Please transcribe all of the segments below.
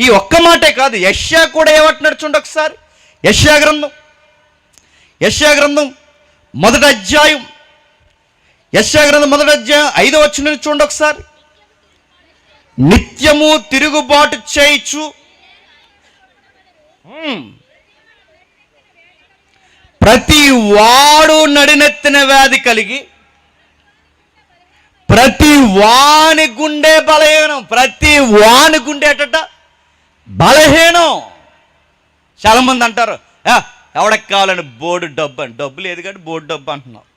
ఈ ఒక్క మాటే కాదు, యెషయా కూడా ఏమంటున్నాడు చూడండి ఒకసారి. యెషయా గ్రంథం మొదటి అధ్యాయం 5వ వచనం చూడండి ఒకసారి. నిత్యము తిరుగుబాటు చేయిచు ప్రతి వాడు నడినెత్తిన వ్యాధి కలిగి ప్రతి వాని గుండె బలహీనం. ప్రతి వాని గుండెట బలహీనం. చాలామంది అంటారు ఎవడకి కావాలని బోర్డు డబ్బు అని. డబ్బు లేదు కాబట్టి బోర్డు డబ్బు అంటున్నావు.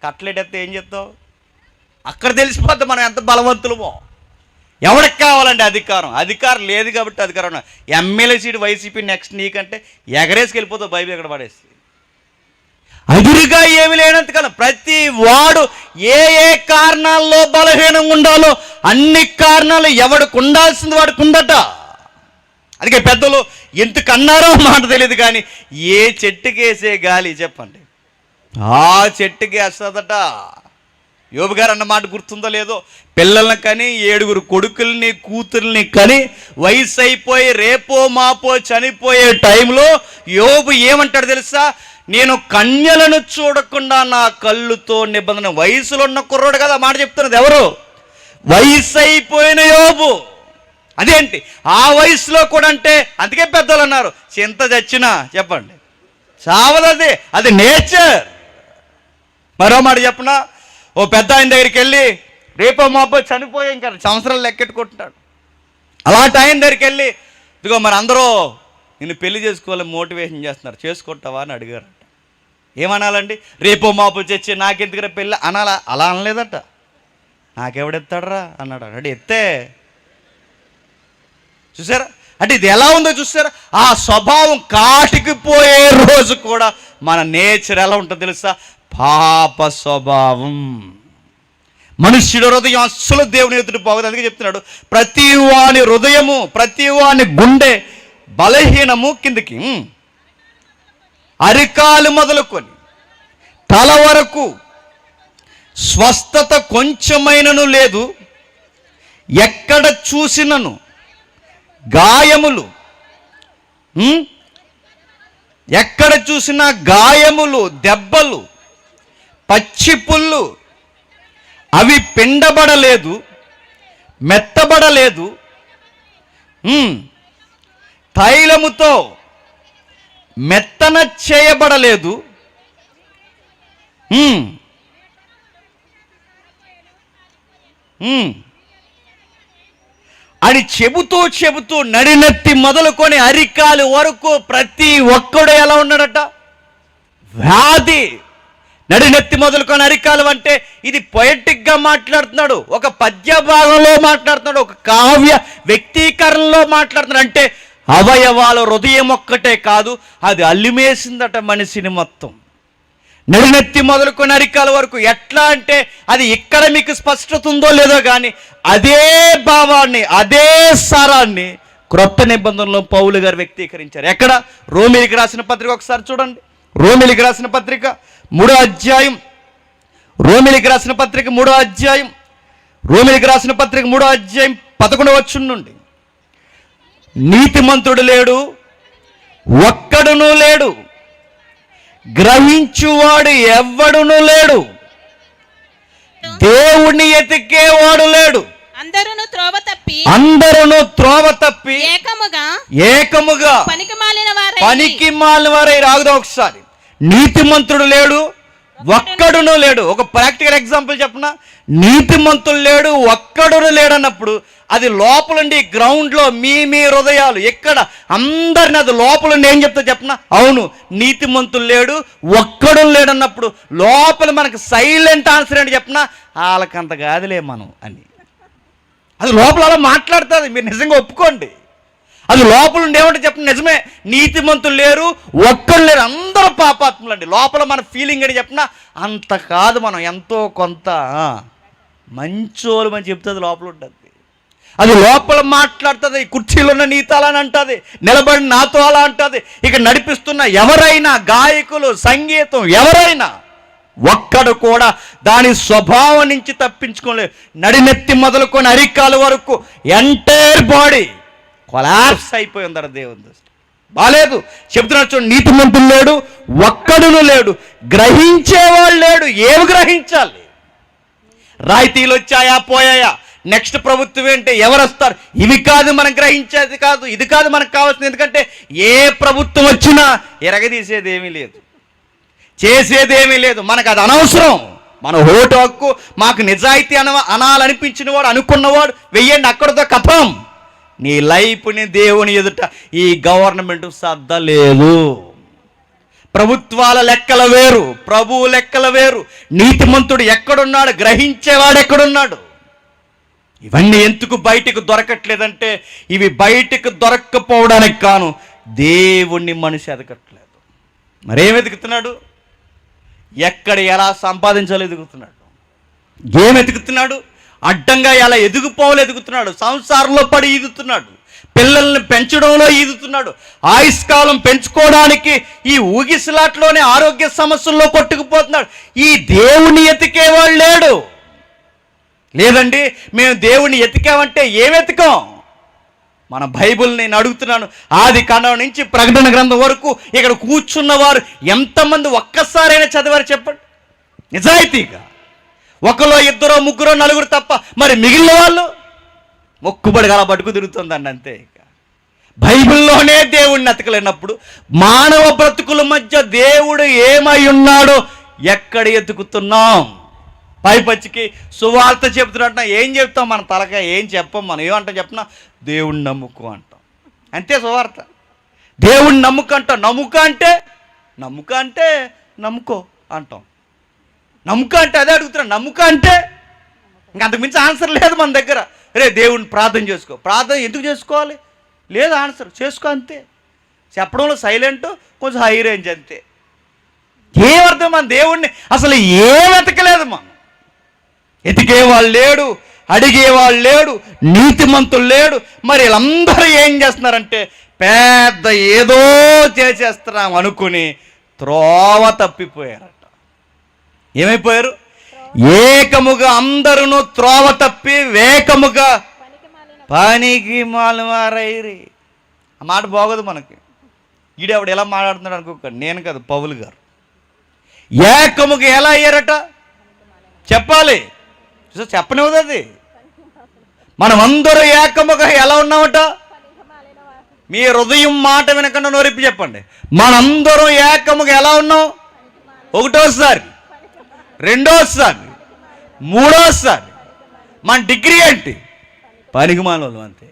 కట్లెట్ ఎత్తే ఏం చేస్తావు? అక్కడ తెలిసిపోద్ది మనం ఎంత బలవంతులమో. ఎవరికి కావాలండి అధికారం లేదు కాబట్టి అధికారం. ఎమ్మెల్యే సీటు వైసీపీ నెక్స్ట్ నీకంటే ఎగరేసుకెళ్ళిపోతావు బైబిల్ ఎక్కడ పడేసి. అదురుగా ఏమి లేనంతకాలం ప్రతి వాడు ఏ ఏ కారణాల్లో బలహీనంగా ఉండాలో అన్ని కారణాలు ఎవడికి ఉండాల్సింది వాడికి ఉందట. అందుకే పెద్దలు ఎందుకు అన్నారో మాట తెలియదు కానీ ఏ చెట్టుకి వేసే గాలి చెప్పండి ఆ చెట్టుకి వేస్తుందట. యోబు గారు అన్న మాట గుర్తుందో లేదో, పిల్లల్ని కని 7 కొడుకుల్ని కూతుర్ని కని వయసు అయిపోయి రేపో మాపో చనిపోయే టైంలో యోబు ఏమంటాడు తెలుసా? నేను కన్యలను చూడకుండా నా కళ్ళుతో నిబంధన. వయసులో ఉన్న కుర్రోడు కదా మాట చెప్తున్నది ఎవరు? వయసు అయిపోయిన యోబు. అదేంటి ఆ వయసులో కూడా అంటే అందుకే పెద్దలు అన్నారు చింత చచ్చినా చెప్పండి చావదది, అది నేచర్. మరో మాట చెప్పనా, ఓ పెద్ద ఆయన దగ్గరికి వెళ్ళి రేపో మాపో చనిపోయే ఇంకా సంవత్సరాలు లెక్కెట్టుకుంటున్నాడు. అలాంటి ఆయన దగ్గరికి వెళ్ళి ఇదిగో మరి అందరూ నిన్ను పెళ్లి చేసుకోవాలని మోటివేషన్ చేస్తున్నారు, చేసుకుంటావా అని అడిగారట. ఏమనాలండి? రేపో మాపో చచ్చి నాకెందుకురా పెళ్ళి అనాలా? అలా అనలేదట. నాకెవడెత్తాడరా అన్నాడు. అంటే ఎత్తే చూసారా? అంటే ఇది ఎలా ఉందో చూసారా? ఆ స్వభావం కాటికి పోయే రోజు కూడా మన నేచర్ ఎలా ఉంటుందో తెలుసా? పాప స్వభావం. మనుష్యుడు హృదయం అస్సలు దేవుని ఎదుటి పోగదు. అందుకే చెప్తున్నాడు ప్రతి వాని హృదయము ప్రతి వాని గుండె బలహీనము కిందికి అరికాలు మొదలుకొని తల వరకు స్వస్థత కొంచెమైనను లేదు. ఎక్కడ చూసినను గాయములు, ఎక్కడ చూసినా గాయములు, దెబ్బలు, పచ్చి పుళ్ళు, అవి పిండబడలేదు, మెత్తబడలేదు, తైలముతో మెత్తన చేయబడలేదు, అని చెబుతూ నడినెత్తి మొదలుకొని అరికాలు వరకు ప్రతి ఒక్కడు ఎలా ఉన్నాడట? వ్యాధి. నడినెత్తి మొదలుకొని అరికాలు అంటే ఇది పొయటిక్గా మాట్లాడుతున్నాడు, ఒక పద్య భాగంలో మాట్లాడుతున్నాడు, ఒక కావ్య వ్యక్తీకరణలో మాట్లాడుతున్నాడు. అంటే అవయవాల హృదయం ఒక్కటే కాదు, అది అల్లిమేసిందట మనిషిని మొత్తం. నడినెత్తి మొదలుకొని అరికాల వరకు. ఎట్లా అంటే అది ఇక్కడ మీకు స్పష్టత ఉందో లేదో కానీ అదే భావాన్ని అదే సారాన్ని క్రొత్త నిబంధనలో పౌలు గారు వ్యక్తీకరించారు. ఎక్కడ? రోమీలికి రాసిన పత్రిక ఒకసారి చూడండి. రోమీలికి రాసిన పత్రిక 3వ అధ్యాయం. రోమీలికి రాసిన పత్రిక 3వ అధ్యాయం. రోమీలికి రాసిన పత్రిక 3వ అధ్యాయం 11వ వచనం నుండి నీతిమంతుడు లేడు, ఒక్కడునూ లేడు, గ్రహించువాడు ఎవ్వడునూ లేడు, దేవుణ్ణి ఎతికేవాడు లేడు. అందరూ త్రోవ తప్పి ఏకముగా పనికి మాలిన వారై. రాగుదా ఒకసారి. నీతిమంతుడు లేడు, ఒక్కడునూ లేడు. ఒక ప్రాక్టికల్ ఎగ్జాంపుల్ చెప్పనా? నీతిమంతుడు లేడు, ఒక్కడునూ లేడు అన్నప్పుడు అది లోపలండి గ్రౌండ్లో మీ హృదయాలు ఎక్కడ అందరిని అది లోపలండి ఏం చెప్తా చెప్పనా? అవును నీతిమంతులు లేడు, ఒక్కడు లేడు అన్నప్పుడు లోపల మనకు సైలెంట్ ఆన్సర్ ఏంటి చెప్పనా? వాళ్ళకంత కాదులే మనం అని. అది లోపల అలా మాట్లాడుతుంది. మీరు నిజంగా ఒప్పుకోండి. అది లోపల ఉండి ఏమంటే చెప్పండి, నిజమే నీతిమంతులు లేరు, ఒక్కడు లేరు, అందరూ పాపాత్ములు అండి. లోపల మన ఫీలింగ్ అని చెప్పినా అంత కాదు, మనం ఎంతో కొంత మంచోళ్ళు అని చెప్తుంది లోపల ఉంటుంది. అది లోపల మాట్లాడుతుంది. కుర్చీలో ఉన్న నీతో అలా అని అంటుంది, నిలబడి నాతో అలా అంటుంది. ఇక నడిపిస్తున్న ఎవరైనా గాయకులు, సంగీతం ఎవరైనా ఒక్కడు కూడా దాని స్వభావం నుంచి తప్పించుకోలేదు. నడినెత్తి మొదలుకొని అరికాల వరకు ఎంటైర్ బాడీ కొలాప్స్ అయిపోయి ఉందట దేవుని దృష్టి. బాలేదు. చెప్తున్నాడు చూడండి, నీతిమంతుడు లేడు, ఒక్కడును లేడు, గ్రహించేవాడు లేడు. ఏమి గ్రహించాలి? రాయితీలు వచ్చాయా పోయాయా, నెక్స్ట్ ప్రభుత్వం ఏంటి, ఎవరు వస్తారు, ఇవి కాదు మనం గ్రహించేది, కాదు ఇది కాదు మనకు కావాల్సింది. ఎందుకంటే ఏ ప్రభుత్వం వచ్చినా ఎరగదీసేది ఏమీ లేదు, చేసేదేమీ లేదు. మనకు అది అనవసరం. మన ఓటు హక్కు, మాకు నిజాయితీ అనాలనిపించిన వాడు, అనుకున్నవాడు వెయ్యండి, అక్కడితో కథం. నీ లైఫ్ని దేవుని ఎదుట ఈ గవర్నమెంట్ సర్దలేదు. ప్రభుత్వాల లెక్కల వేరు, ప్రభువు లెక్కల వేరు. నీతిమంతుడు ఎక్కడున్నాడు, గ్రహించేవాడు ఎక్కడున్నాడు? ఇవన్నీ ఎందుకు బయటకు దొరకట్లేదంటే, ఇవి బయటకు దొరక్కపోవడానికి కాను దేవుణ్ణి మనిషి ఎదగట్లేదు. మరేం ఎదుగుతున్నాడు? ఎక్కడ ఎలా సంపాదించాలో ఎదుగుతున్నాడు. ఏం ఎదుగుతున్నాడు? అడ్డంగా ఎలా ఎదుగుపోవాలో ఎదుగుతున్నాడు. సంసారంలో పడి ఈదుతున్నాడు, పిల్లల్ని పెంచడంలో ఈదుతున్నాడు, ఆయుష్కాలం పెంచుకోవడానికి ఈ ఊగిసలాట్లోనే ఆరోగ్య సమస్యల్లో కొట్టుకుపోతున్నాడు. ఈ దేవుని ఎతికేవాళ్ళు లేడు. లేదండి, మేము దేవుణ్ణి ఎతికామంటే ఏం ఎతికాం? మన బైబిల్ నేను అడుగుతున్నాను, ఆది కాండం నుంచి ప్రకటన గ్రంథం వరకు ఇక్కడ కూర్చున్న వారు ఎంతమంది ఒక్కసారైనా చదివారు చెప్పండి నిజాయితీగా? ఒకలో ఇద్దరో ముగ్గురో నలుగురు తప్ప మరి మిగిలిన వాళ్ళు మొక్కుబడి గల పట్టుకు తిరుగుతుందండి అంతే. ఇక బైబిల్లోనే దేవుడిని ఎతకలేనప్పుడు మానవ బ్రతుకుల మధ్య దేవుడు ఏమై ఉన్నాడో ఎక్కడ ఎతుకుతున్నాం? పైపచ్చికి సువార్త చెప్తున్నట్టు ఏం చెప్తాం? మన తలకాయ ఏం చెప్పం. మనం ఏమంటాం చెప్పినా, దేవుణ్ణి నమ్ముకో అంటాం అంతే. సువార్త దేవుణ్ణి నమ్ముక అంటాం. నమ్ముక అంటే నమ్ముకో అంటాం. నమ్ముక అంటే అదే అడుగుతున్నాం. నమ్ముక అంటే ఇంకంతకు మించి ఆన్సర్ లేదు మన దగ్గర. రే దేవుణ్ణి ప్రార్థన చేసుకో. ప్రార్థన ఎందుకు చేసుకోవాలి? లేదు ఆన్సర్, చేసుకో అంతే. చెప్పడంలో సైలెంట్, కొంచెం హై రేంజ్ అంతే. ఏమర్థం? మన దేవుణ్ణి అసలు ఏం వెతకలేదు. మనం ఎతికేవాళ్ళు లేడు, అడిగేవాళ్ళు లేడు, నీతిమంతులు లేడు. మరి వీళ్ళందరూ ఏం చేస్తున్నారంటే పెద్ద ఏదో చేసేస్తున్నాం అనుకుని త్రోవ తప్పిపోయారట. ఏమైపోయారు? ఏకముగా అందరూ త్రోవ తప్పి వేకముగా పనికి మాలువారైరి. ఆ మాట బాగోదు మనకి. ఈడేవాడు ఎలా మాట్లాడుతున్నాడు అనుకోకండి, నేను కాదు పౌలు గారు. ఏకముగా ఎలా అయ్యారట చెప్పాలి, చెప్పనివ్వదు అది. మనం అందరూ ఏకముగా ఎలా ఉన్నామట? మీ హృదయం మాట వినకుండా నోరిప్పి చెప్పండి. మనందరూ ఏకముగా ఎలా ఉన్నాం? ఒకటోసారి, రెండోసారి, మూడోసారి. మన డిగ్రీ ఏంటి? పనికిమాలోడు అంతే.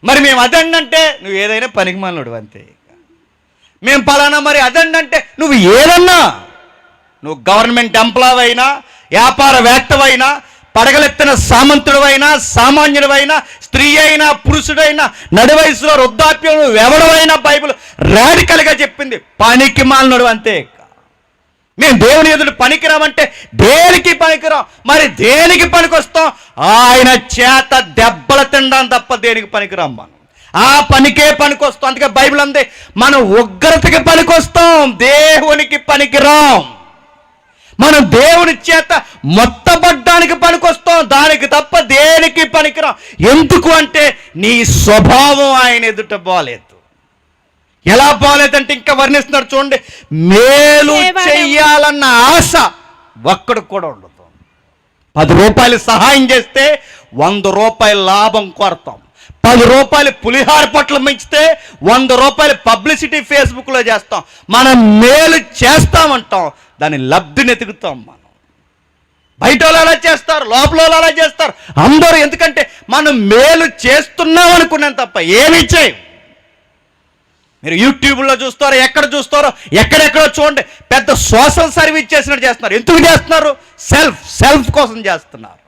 మరి మేము అదండంటే నువ్వు ఏదైనా పనికిమాలోడు అంతే. మేము పలానా మరి అదండంటే నువ్వు ఏదన్నా, నువ్వు గవర్నమెంట్ ఎంప్లాయ్ అయినా, వ్యాపారవేత్తవైనా, పడగలెత్తిన సామంతుడివైనా, సామాన్యుడివైనా, స్త్రీ అయినా, పురుషుడైనా, నడివయసులో వృద్ధాప్యం ఎవడవైనా బైబిల్ రాడికల్గా చెప్పింది పనికి మాలినడు అంతే. మేము దేవుని ఎదురు పనికిరామంటే దేనికి పనికిరాం? మరి దేనికి పనికొస్తాం? ఆయన చేత దెబ్బలు తినడం తప్ప దేనికి పనికిరాం. మనం ఆ పనికే పనికొస్తాం. అందుకే బైబిల్ అందే మనం ఉగ్రతకి పనికొస్తాం, దేవునికి పనికిరాం. మనం దేవుని చేత మొత్తబడ్డానికి పనికొస్తాం, దానికి తప్ప దేనికి పనికిరాం. ఎందుకు అంటే నీ స్వభావం ఆయన ఎదుట బాలేదు. ఎలా బాలేదంటే ఇంకా వర్ణిస్తున్నాడు చూడండి. మేలు చెయ్యాలన్న ఆశ ఒక్కడికి కూడా ఉండదు. 10 రూపాయలు సహాయం చేస్తే 100 రూపాయల లాభం కోరతాం. 10 రూపాయలు పులిహార పట్ల మించితే 100 రూపాయలు పబ్లిసిటీ ఫేస్బుక్లో చేస్తాం. మనం మేలు చేస్తామంటాం, దాన్ని లబ్ధిని ఎతుకుతాం. మనం బయట వాళ్ళు అలా చేస్తారు, లోపల వాళ్ళు అలా చేస్తారు, అందరూ. ఎందుకంటే మనం మేలు చేస్తున్నాం అనుకున్నాం తప్ప ఏమీ చేయం. మీరు యూట్యూబ్లో చూస్తారో, ఎక్కడ చూస్తారో, ఎక్కడెక్కడో చూడండి, పెద్ద సోషల్ సర్వీస్ చేసినట్టు చేస్తున్నారు. ఎందుకు చేస్తున్నారు? సెల్ఫ్ కోసం చేస్తున్నారు.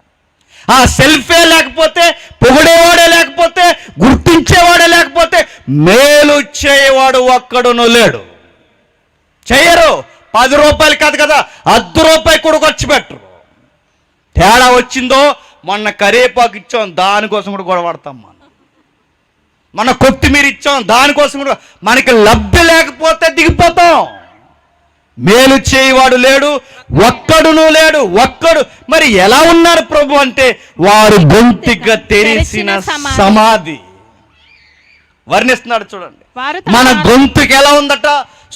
ఆ సెల్ఫే లేకపోతే, పొగిడేవాడే లేకపోతే, గుర్తించేవాడే లేకపోతే మేలు చేయవాడు ఒక్కడును లేడు. చేయరు. 10 రూపాయలు కాదు కదా, 10 రూపాయలు కూడా ఖర్చు పెట్టరు. తేడా వచ్చిందో, మొన్న కరేపాకు ఇచ్చాం, దానికోసం కూడా గొడవడతాం. మన కొత్తిమీర ఇచ్చాం, దానికోసం కూడా. మనకి లబ్ధి లేకపోతే దిగిపోతాం. మేలు చేయవాడు లేడు, ఒక్కడును లేడు. ఒక్కడు. మరి ఎలా ఉన్నారు ప్రభు అంటే వారు బొంతిగా తెరిసిన సమాధి. వర్ణిస్తున్నాడు చూడండి. మన గొంతుకి ఎలా ఉందట?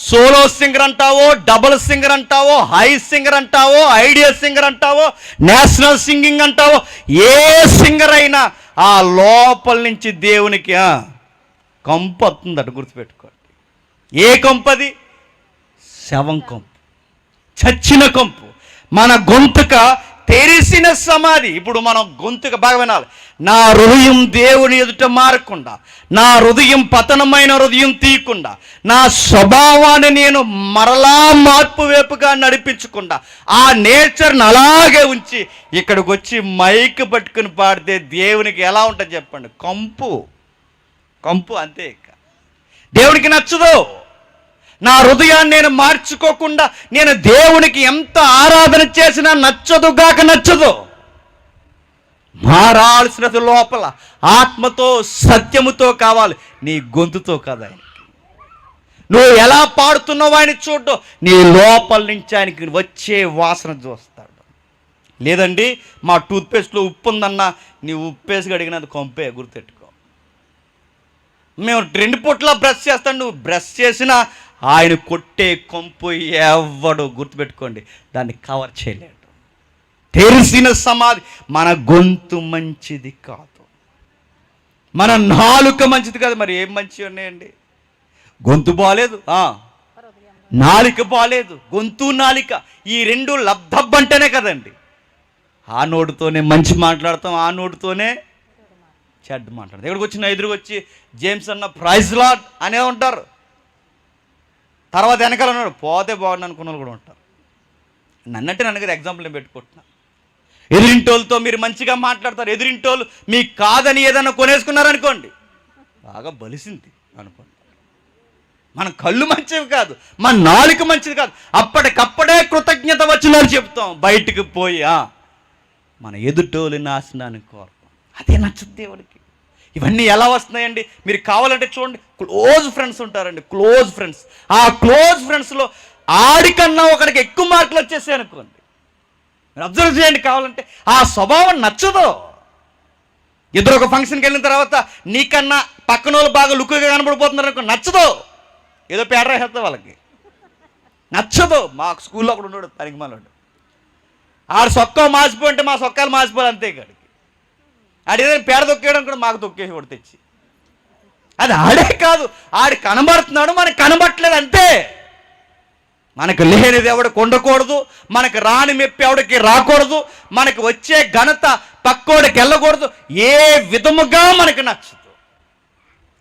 సోలో సింగర్ అంటావో, డబుల్ సింగర్ అంటావో, హై సింగర్ అంటావో, ఐడియా సింగర్ అంటావో, నేషనల్ సింగింగ్ అంటావో, ఏ సింగర్ అయినా ఆ లోపల నుంచి దేవునికి కంపు వస్తుందట. గుర్తుపెట్టుకోండి. ఏ కంపది? శవం కంపు, చచ్చిన కంపు. మన గొంతుక తెరిసిన సమాధి. ఇప్పుడు మనం గొంతుక బాగా వినాలి. నా హృదయం దేవుని ఎదుట మారకుండా, నా హృదయం పతనమైన హృదయం తీయకుండా, నా స్వభావాన్ని నేను మరలా మార్పు వైపుగా నడిపించకుండా, ఆ నేచర్ని అలాగే ఉంచి ఇక్కడికి వచ్చి మైక్ పట్టుకుని పాడితే దేవునికి ఎలా ఉంటుంది చెప్పండి? కంపు, కంపు అంతే. ఇక దేవునికి నచ్చదు. నా హృదయాన్ని నేను మార్చుకోకుండా నేను దేవునికి ఎంత ఆరాధన చేసినా నచ్చదు. మారాల్సినది లోపల ఆత్మతో సత్యముతో కావాలి, నీ గొంతుతో కదా. నువ్వు ఎలా పాడుతున్నావు ఆయన చూడ్డు, నీ లోపల నుంచి ఆయనకి వచ్చే వాసన చూస్తాడు. లేదండి మా టూత్పేస్ట్లో ఉప్పు ఉందన్నా, నీ ఉప్పేసి అడిగినది కొంపే. గుర్తెట్టుకో. మేము 2 పూట్ల బ్రష్ చేస్తాను, నువ్వు బ్రష్ చేసినా ఆయన కొట్టే కొంపు ఎవడు, గుర్తుపెట్టుకోండి, దాన్ని కవర్ చేయలేడు. తెరిసిన సమాధి. మన గొంతు మంచిది కాదు, మన నాలుక మంచిది కాదు. మరి ఏం మంచివి ఉన్నాయండి? గొంతు బాగాలేదు, నాలిక బాగాలేదు. గొంతు నాలిక ఈ 2 లబ్ధబ్బంటేనే కదండి. ఆ నోటితోనే మంచి మాట్లాడతాం, ఆ నోటితోనే చెడ్డ మాట్లాడతాం. ఎక్కడికి వచ్చిన ఎదురుకు వచ్చి జేమ్స్ అన్న ప్రైజ్ లార్డ్ అనే ఉంటారు. తర్వాత వెనకాల ఉన్నాడు పోతే బాగుండు అనుకున్న వాళ్ళు కూడా ఉంటారు. నన్నంటే నన్ను కదా ఎగ్జాంపుల్ నేను పెట్టుకుంటున్నా. ఎదురింటోళ్ళతో మీరు మంచిగా మాట్లాడతారు, ఎదురింటోళ్ళు మీకు కాదని ఏదైనా కొనేసుకున్నారనుకోండి, బాగా బలిసింది అనుకోండి. మన కళ్ళు మంచివి కాదు, మన నాలుక మంచిది కాదు. అప్పటికప్పుడే కృతజ్ఞత వచనాలు చెప్తాం. బయటికి పోయి మన ఎదుటోళ్ళు నాశనానికి కోరుతాం. అదే నచ్చుద్ది దేవుడికి. ఇవన్నీ ఎలా వస్తున్నాయండి? మీరు కావాలంటే చూడండి, క్లోజ్ ఫ్రెండ్స్ ఉంటారండి, క్లోజ్ ఫ్రెండ్స్. ఆ క్లోజ్ ఫ్రెండ్స్లో ఆడికన్నా ఒకడికి ఎక్కువ మార్కులు వచ్చేసాయి అనుకోండి, మీరు అబ్జర్వ్ చేయండి. కావాలంటే ఆ స్వభావం నచ్చదు. ఇద్దరు ఒక ఫంక్షన్కి వెళ్ళిన తర్వాత నీకన్నా పక్కన వాళ్ళు బాగా లుక్గా కనబడిపోతున్నారు అనుకో, నచ్చదు. ఏదో పేడ రాసేస్తా వాళ్ళకి, నచ్చదు. మా స్కూల్లో ఒకడు ఉన్నాడు పనికి మనోడు, ఆడు సొక్కా మాసిపోయింటే మా సొక్కాలు మాసిపోవాలి అంతే. ఇక్కడికి ఆడేదైనా పేడ తొక్కేయడం కూడా మాకు తొక్కేసి కూడా తెచ్చి, అది ఆడే కాదు, ఆడి కనబడుతున్నాడు, మనకు కనబట్టలేదు అంతే. మనకు లేనిది ఎవడికి ఉండకూడదు, మనకు రాని మెప్పి ఎవడికి రాకూడదు, మనకు వచ్చే ఘనత పక్కోడికి వెళ్ళకూడదు. ఏ విధముగా మనకు నచ్చదు.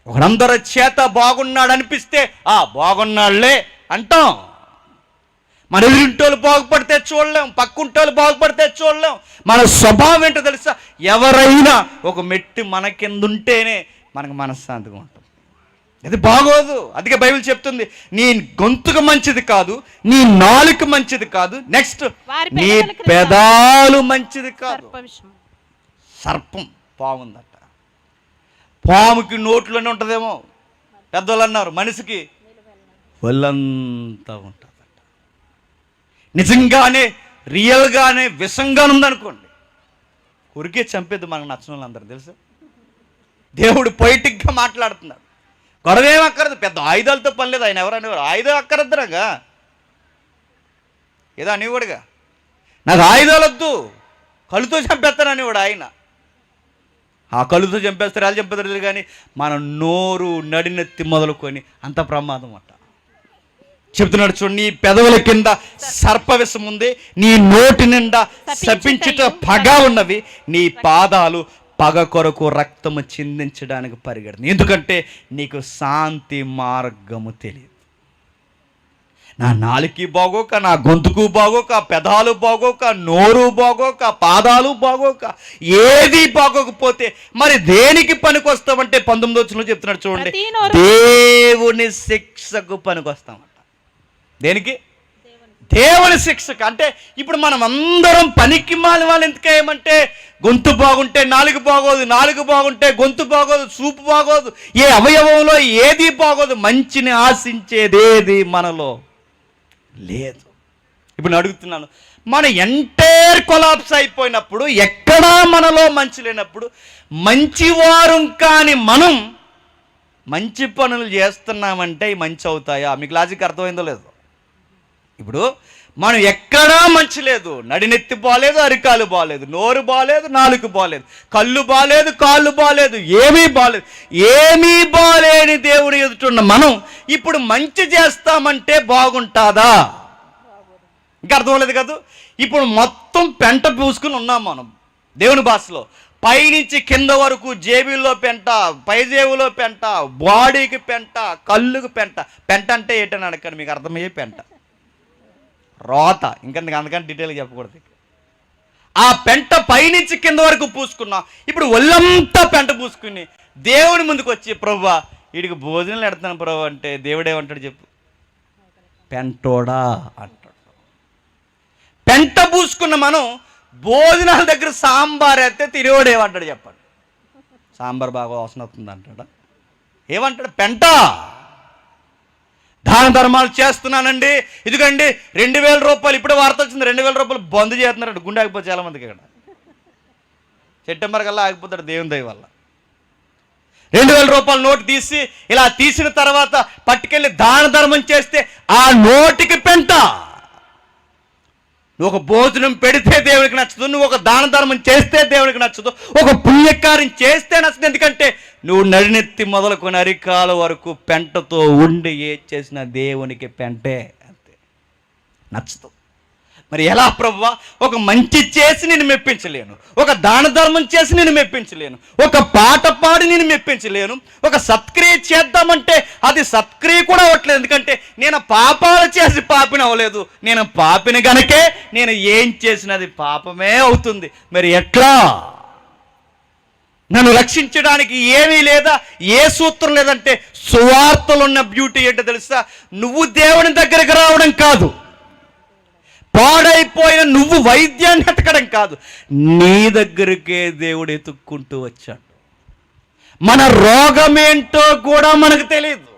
ఒకడందరి చేత బాగున్నాడు అనిపిస్తే బాగున్నాడులే అంటాం. మన ఎదురింటోళ్ళు బాగుపడితే చూడలేం, పక్కుంటోళ్ళు బాగుపడితే చూడలేం. మన స్వభావం ఏంటో తెలుసా? ఎవరైనా ఒక మెట్టు మన కింద ఉంటేనే మనకు మనశ్శాంతిగా ఉంటుంది. అది బాగోదు. అందుకే బైబిల్ చెప్తుంది, నీ గొంతుక మంచిది కాదు, నీ నాలుక మంచిది కాదు, నెక్స్ట్ నీ పెదాలు మంచిది కాదు. సర్పం పాముందట. పాముకి నోట్లోనే ఉంటుందేమో, పెద్దోళ్ళు అన్నారు, మనిషికి ఒళ్ళంతా ఉంటుందట. నిజంగానే రియల్గానే విషంగానే ఉందనుకోండి, ఉరికే చంపేది మనకు నచ్చిన వాళ్ళందరూ తెలుసు. దేవుడు పొయిటిక్గా మాట్లాడుతున్నాడు. గొడవ ఏం అక్కర్లేదు, పెద్ద ఆయుధాలతో పని లేదు. ఆయన ఎవరు అనేవారు? ఆయుధం అక్కరద్దురాగా ఏదో అనేవాడుగా, నాకు ఆయుధాలు వద్దు, కళ్ళుతో చంపేస్తాను అనేవాడు ఆయన. ఆ కళ్ళుతో చంపేస్తారు, వాళ్ళు చంపేస్తారు, కానీ మన నోరు నడినెత్తి మొదలుకొని అంత ప్రమాదం అట. చెప్తున్నాడు చూడండి, నీ పెదవుల కింద సర్పవిషం ఉంది, నీ నోటి నిండా శపించుట పగ ఉన్నవి, నీ పాదాలు పగ కొరకు రక్తము చిందించడానికి పరిగెడుతుంది. ఎందుకంటే నీకు శాంతి మార్గము తెలియదు. నా నాలుక బాగోక, నా గొంతుకు బాగోక, పెదాలు బాగోక, నోరు బాగోక, పాదాలు బాగోక, ఏది బాగోకపోతే మరి దేనికి పనికొస్తామంటే 19వ వచనంలో చెప్తున్నాడు చూడండి, దేవుని శిక్షకు పనికొస్తామంట. దేనికి? దేవుని శిక్షకు. అంటే ఇప్పుడు మనం అందరం పనికి మాలిన వాళ్ళు ఎందుకేయమంటే, గొంతు బాగుంటే నాలుగు బాగోదు, నాలుగు బాగుంటే గొంతు బాగోదు, చూపు బాగోదు, ఏ అవయవంలో ఏది బాగోదు, మంచిని ఆశించేదేది మనలో లేదు. ఇప్పుడు నేను అడుగుతున్నాను, మన ఎంటైర్ కొలాప్స్ అయిపోయినప్పుడు, ఎక్కడా మనలో మంచి లేనప్పుడు, మంచివారు కాని మనం మంచి పనులు చేస్తున్నామంటే ఈ మంచి అవుతాయా? మీకు లాజిక్ అర్థమైందో లేదో? ఇప్పుడు మనం ఎక్కడా మంచి లేదు, నడినెత్తి బాలేదు, అరికాలు బాలేదు, నోరు బాలేదు, నాలుగు బాలేదు, కళ్ళు బాలేదు, కాళ్ళు బాలేదు, ఏమీ బాలేదు. ఏమీ బాలేని దేవుడు ఎదుటిన్న మనం ఇప్పుడు మంచి చేస్తామంటే బాగుంటుందా? ఇంకా అర్థమలేదు కదా. ఇప్పుడు మొత్తం పెంట పూసుకుని ఉన్నాం మనం దేవుని భాషలో. పైనుంచి కింద వరకు జేబుల్లో పెంట, పైజేబులో పెంట, బాడీకి పెంట, కళ్ళుకి పెంట. పెంట అంటే ఏంటని అడగండి, మీకు అర్థమయ్యే పెంట రోత. అందుకని డీటెయిల్గా చెప్పకూడదు. ఆ పెంట పైనుంచి కింద వరకు పూసుకున్నాం. ఇప్పుడు ఒళ్ళంతా పెంట పూసుకుని దేవుని ముందుకు వచ్చి, ప్రభువా వీడికి భోజనాలు ఎడతాను ప్రభు అంటే దేవుడేమంటాడు చెప్పు? పెంటోడా అంటాడు. పెంట పూసుకున్న మనం భోజనాల దగ్గర సాంబార్ అయితే తినేవాడు ఏమంటాడు చెప్పండి? సాంబార్ బాగా వాసన వస్తుంది అంటాడా? ఏమంటాడు? పెంట. దాన ధర్మాలు చేస్తున్నానండి, ఇదిగండి 2000 రూపాయలు, ఇప్పుడే వార్త వచ్చింది, 2000 రూపాయలు బంద్ చేస్తున్నారంట. గుండె ఆగిపోతే చాలామందికి ఇక్కడ సెప్టెంబర్ కల్లా ఆగిపోతాడు దేవుని దయ వల్ల. 2000 రూపాయల నోటు తీసి ఇలా తీసిన తర్వాత పట్టుకెళ్ళి దాన ధర్మం చేస్తే ఆ నోటికి పెంట. నువ్వు ఒక భోజనం పెడితే దేవునికి నచ్చదు, నువ్వు ఒక దాన ధర్మం చేస్తే దేవునికి నచ్చదు, ఒక పుణ్యకార్యం చేస్తే నచ్చదు. ఎందుకంటే నువ్వు నడినెత్తి మొదలుకొని అరికాల వరకు పెంటతో ఉండి ఏ చేసిన దేవునికి పెంటే, అంతే, నచ్చదు. మరి ఎలా ప్రభువా? ఒక మంచి చేసి నేను మెప్పించలేను, ఒక దాన ధర్మం చేసి నేను మెప్పించలేను, ఒక పాట పాడి నేను మెప్పించలేను, ఒక సత్క్రియ చేద్దామంటే అది సత్క్రియ కూడా అవ్వట్లేదు. ఎందుకంటే నేను పాపాలు చేసి పాపిని అవ్వలేదు, నేను పాపిని గనకే నేను ఏం చేసినది పాపమే అవుతుంది. మరి ఎట్లా? నన్ను రక్షించడానికి ఏమీ లేదా, ఏ సూత్రం లేదంటే సువార్తలు ఉన్న బ్యూటీ ఏంటో తెలుసా? నువ్వు దేవుని దగ్గరికి రావడం కాదు, పాడైపోయిన నువ్వు వైద్యాన్ని ఎతకడం కాదు, నీ దగ్గరికే దేవుడు ఎత్తుక్కుంటూ వచ్చాడు. మన రోగం ఏంటో కూడా మనకు తెలియదు,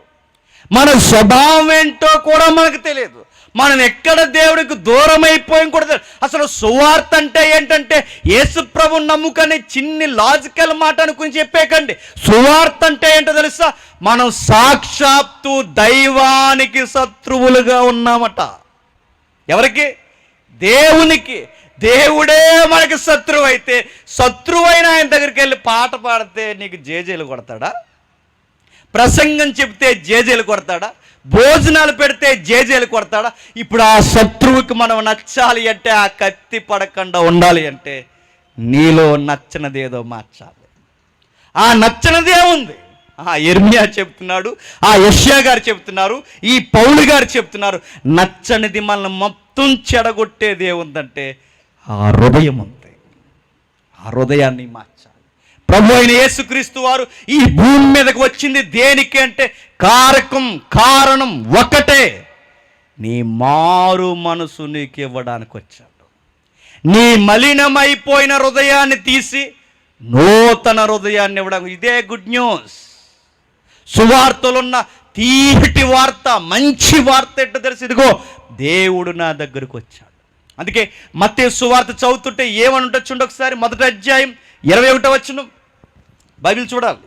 మన స్వభావం ఏంటో కూడా మనకు తెలియదు, మనం ఎక్కడ దేవుడికి దూరం అయిపోయి కూడా తెలియదు. అసలు సువార్త అంటే ఏంటంటే యేసుప్రభుని నమ్ముకని చిన్ని లాజికల్ మాట అనుకుని చెప్పేకండి. సువార్త అంటే ఏంటో తెలుసా? మనం సాక్షాత్తు దైవానికి శత్రువులుగా ఉన్నామట. ఎవరికి? దేవునికి. దేవుడే మనకి శత్రువు అయితే శత్రువైన ఆయన దగ్గరికి వెళ్ళి పాట పాడితే నీకు జేజేలు కొడతాడా? ప్రసంగం చెప్తే జేజేలు కొడతాడా? భోజనాలు పెడితే జేజేలు కొడతాడా? ఇప్పుడు ఆ శత్రువుకి మనం నచ్చాలి అంటే, ఆ కత్తి పడకుండా ఉండాలి అంటే నీలో నచ్చనిదేదో మార్చాలి. ఆ నచ్చనిదే ఉంది. యెర్మీయా చెప్తున్నాడు, ఆ యెషయా గారు చెప్తున్నారు, ఈ పౌలు గారు చెప్తున్నారు, నచ్చనిది మనల్ని మొత్తం చెడగొట్టేది ఏముందంటే ఆ హృదయం ఉంది. ఆ హృదయాన్ని మార్చాలి. ప్రభు అయిన యేసుక్రీస్తు వారు ఈ భూమి మీదకి వచ్చింది దేనికి అంటే కారణం ఒకటే, నీ మారు మనసు నీకు ఇవ్వడానికి వచ్చాడు. నీ మలినమైపోయిన హృదయాన్ని తీసి నూతన హృదయాన్ని ఇవ్వడం. ఇదే గుడ్ న్యూస్. సువార్తలున్న తీటి వార్త, మంచి వార్త ఏంటో తెలుసు? ఇదిగో దేవుడు నా దగ్గరకు వచ్చాడు. అందుకే మత్తయి సువార్త చదువుతుంటే ఏమని ఉండొచ్చు ఒకసారి, 1వ అధ్యాయం 21వ వచనం బైబిల్ చూడాలి.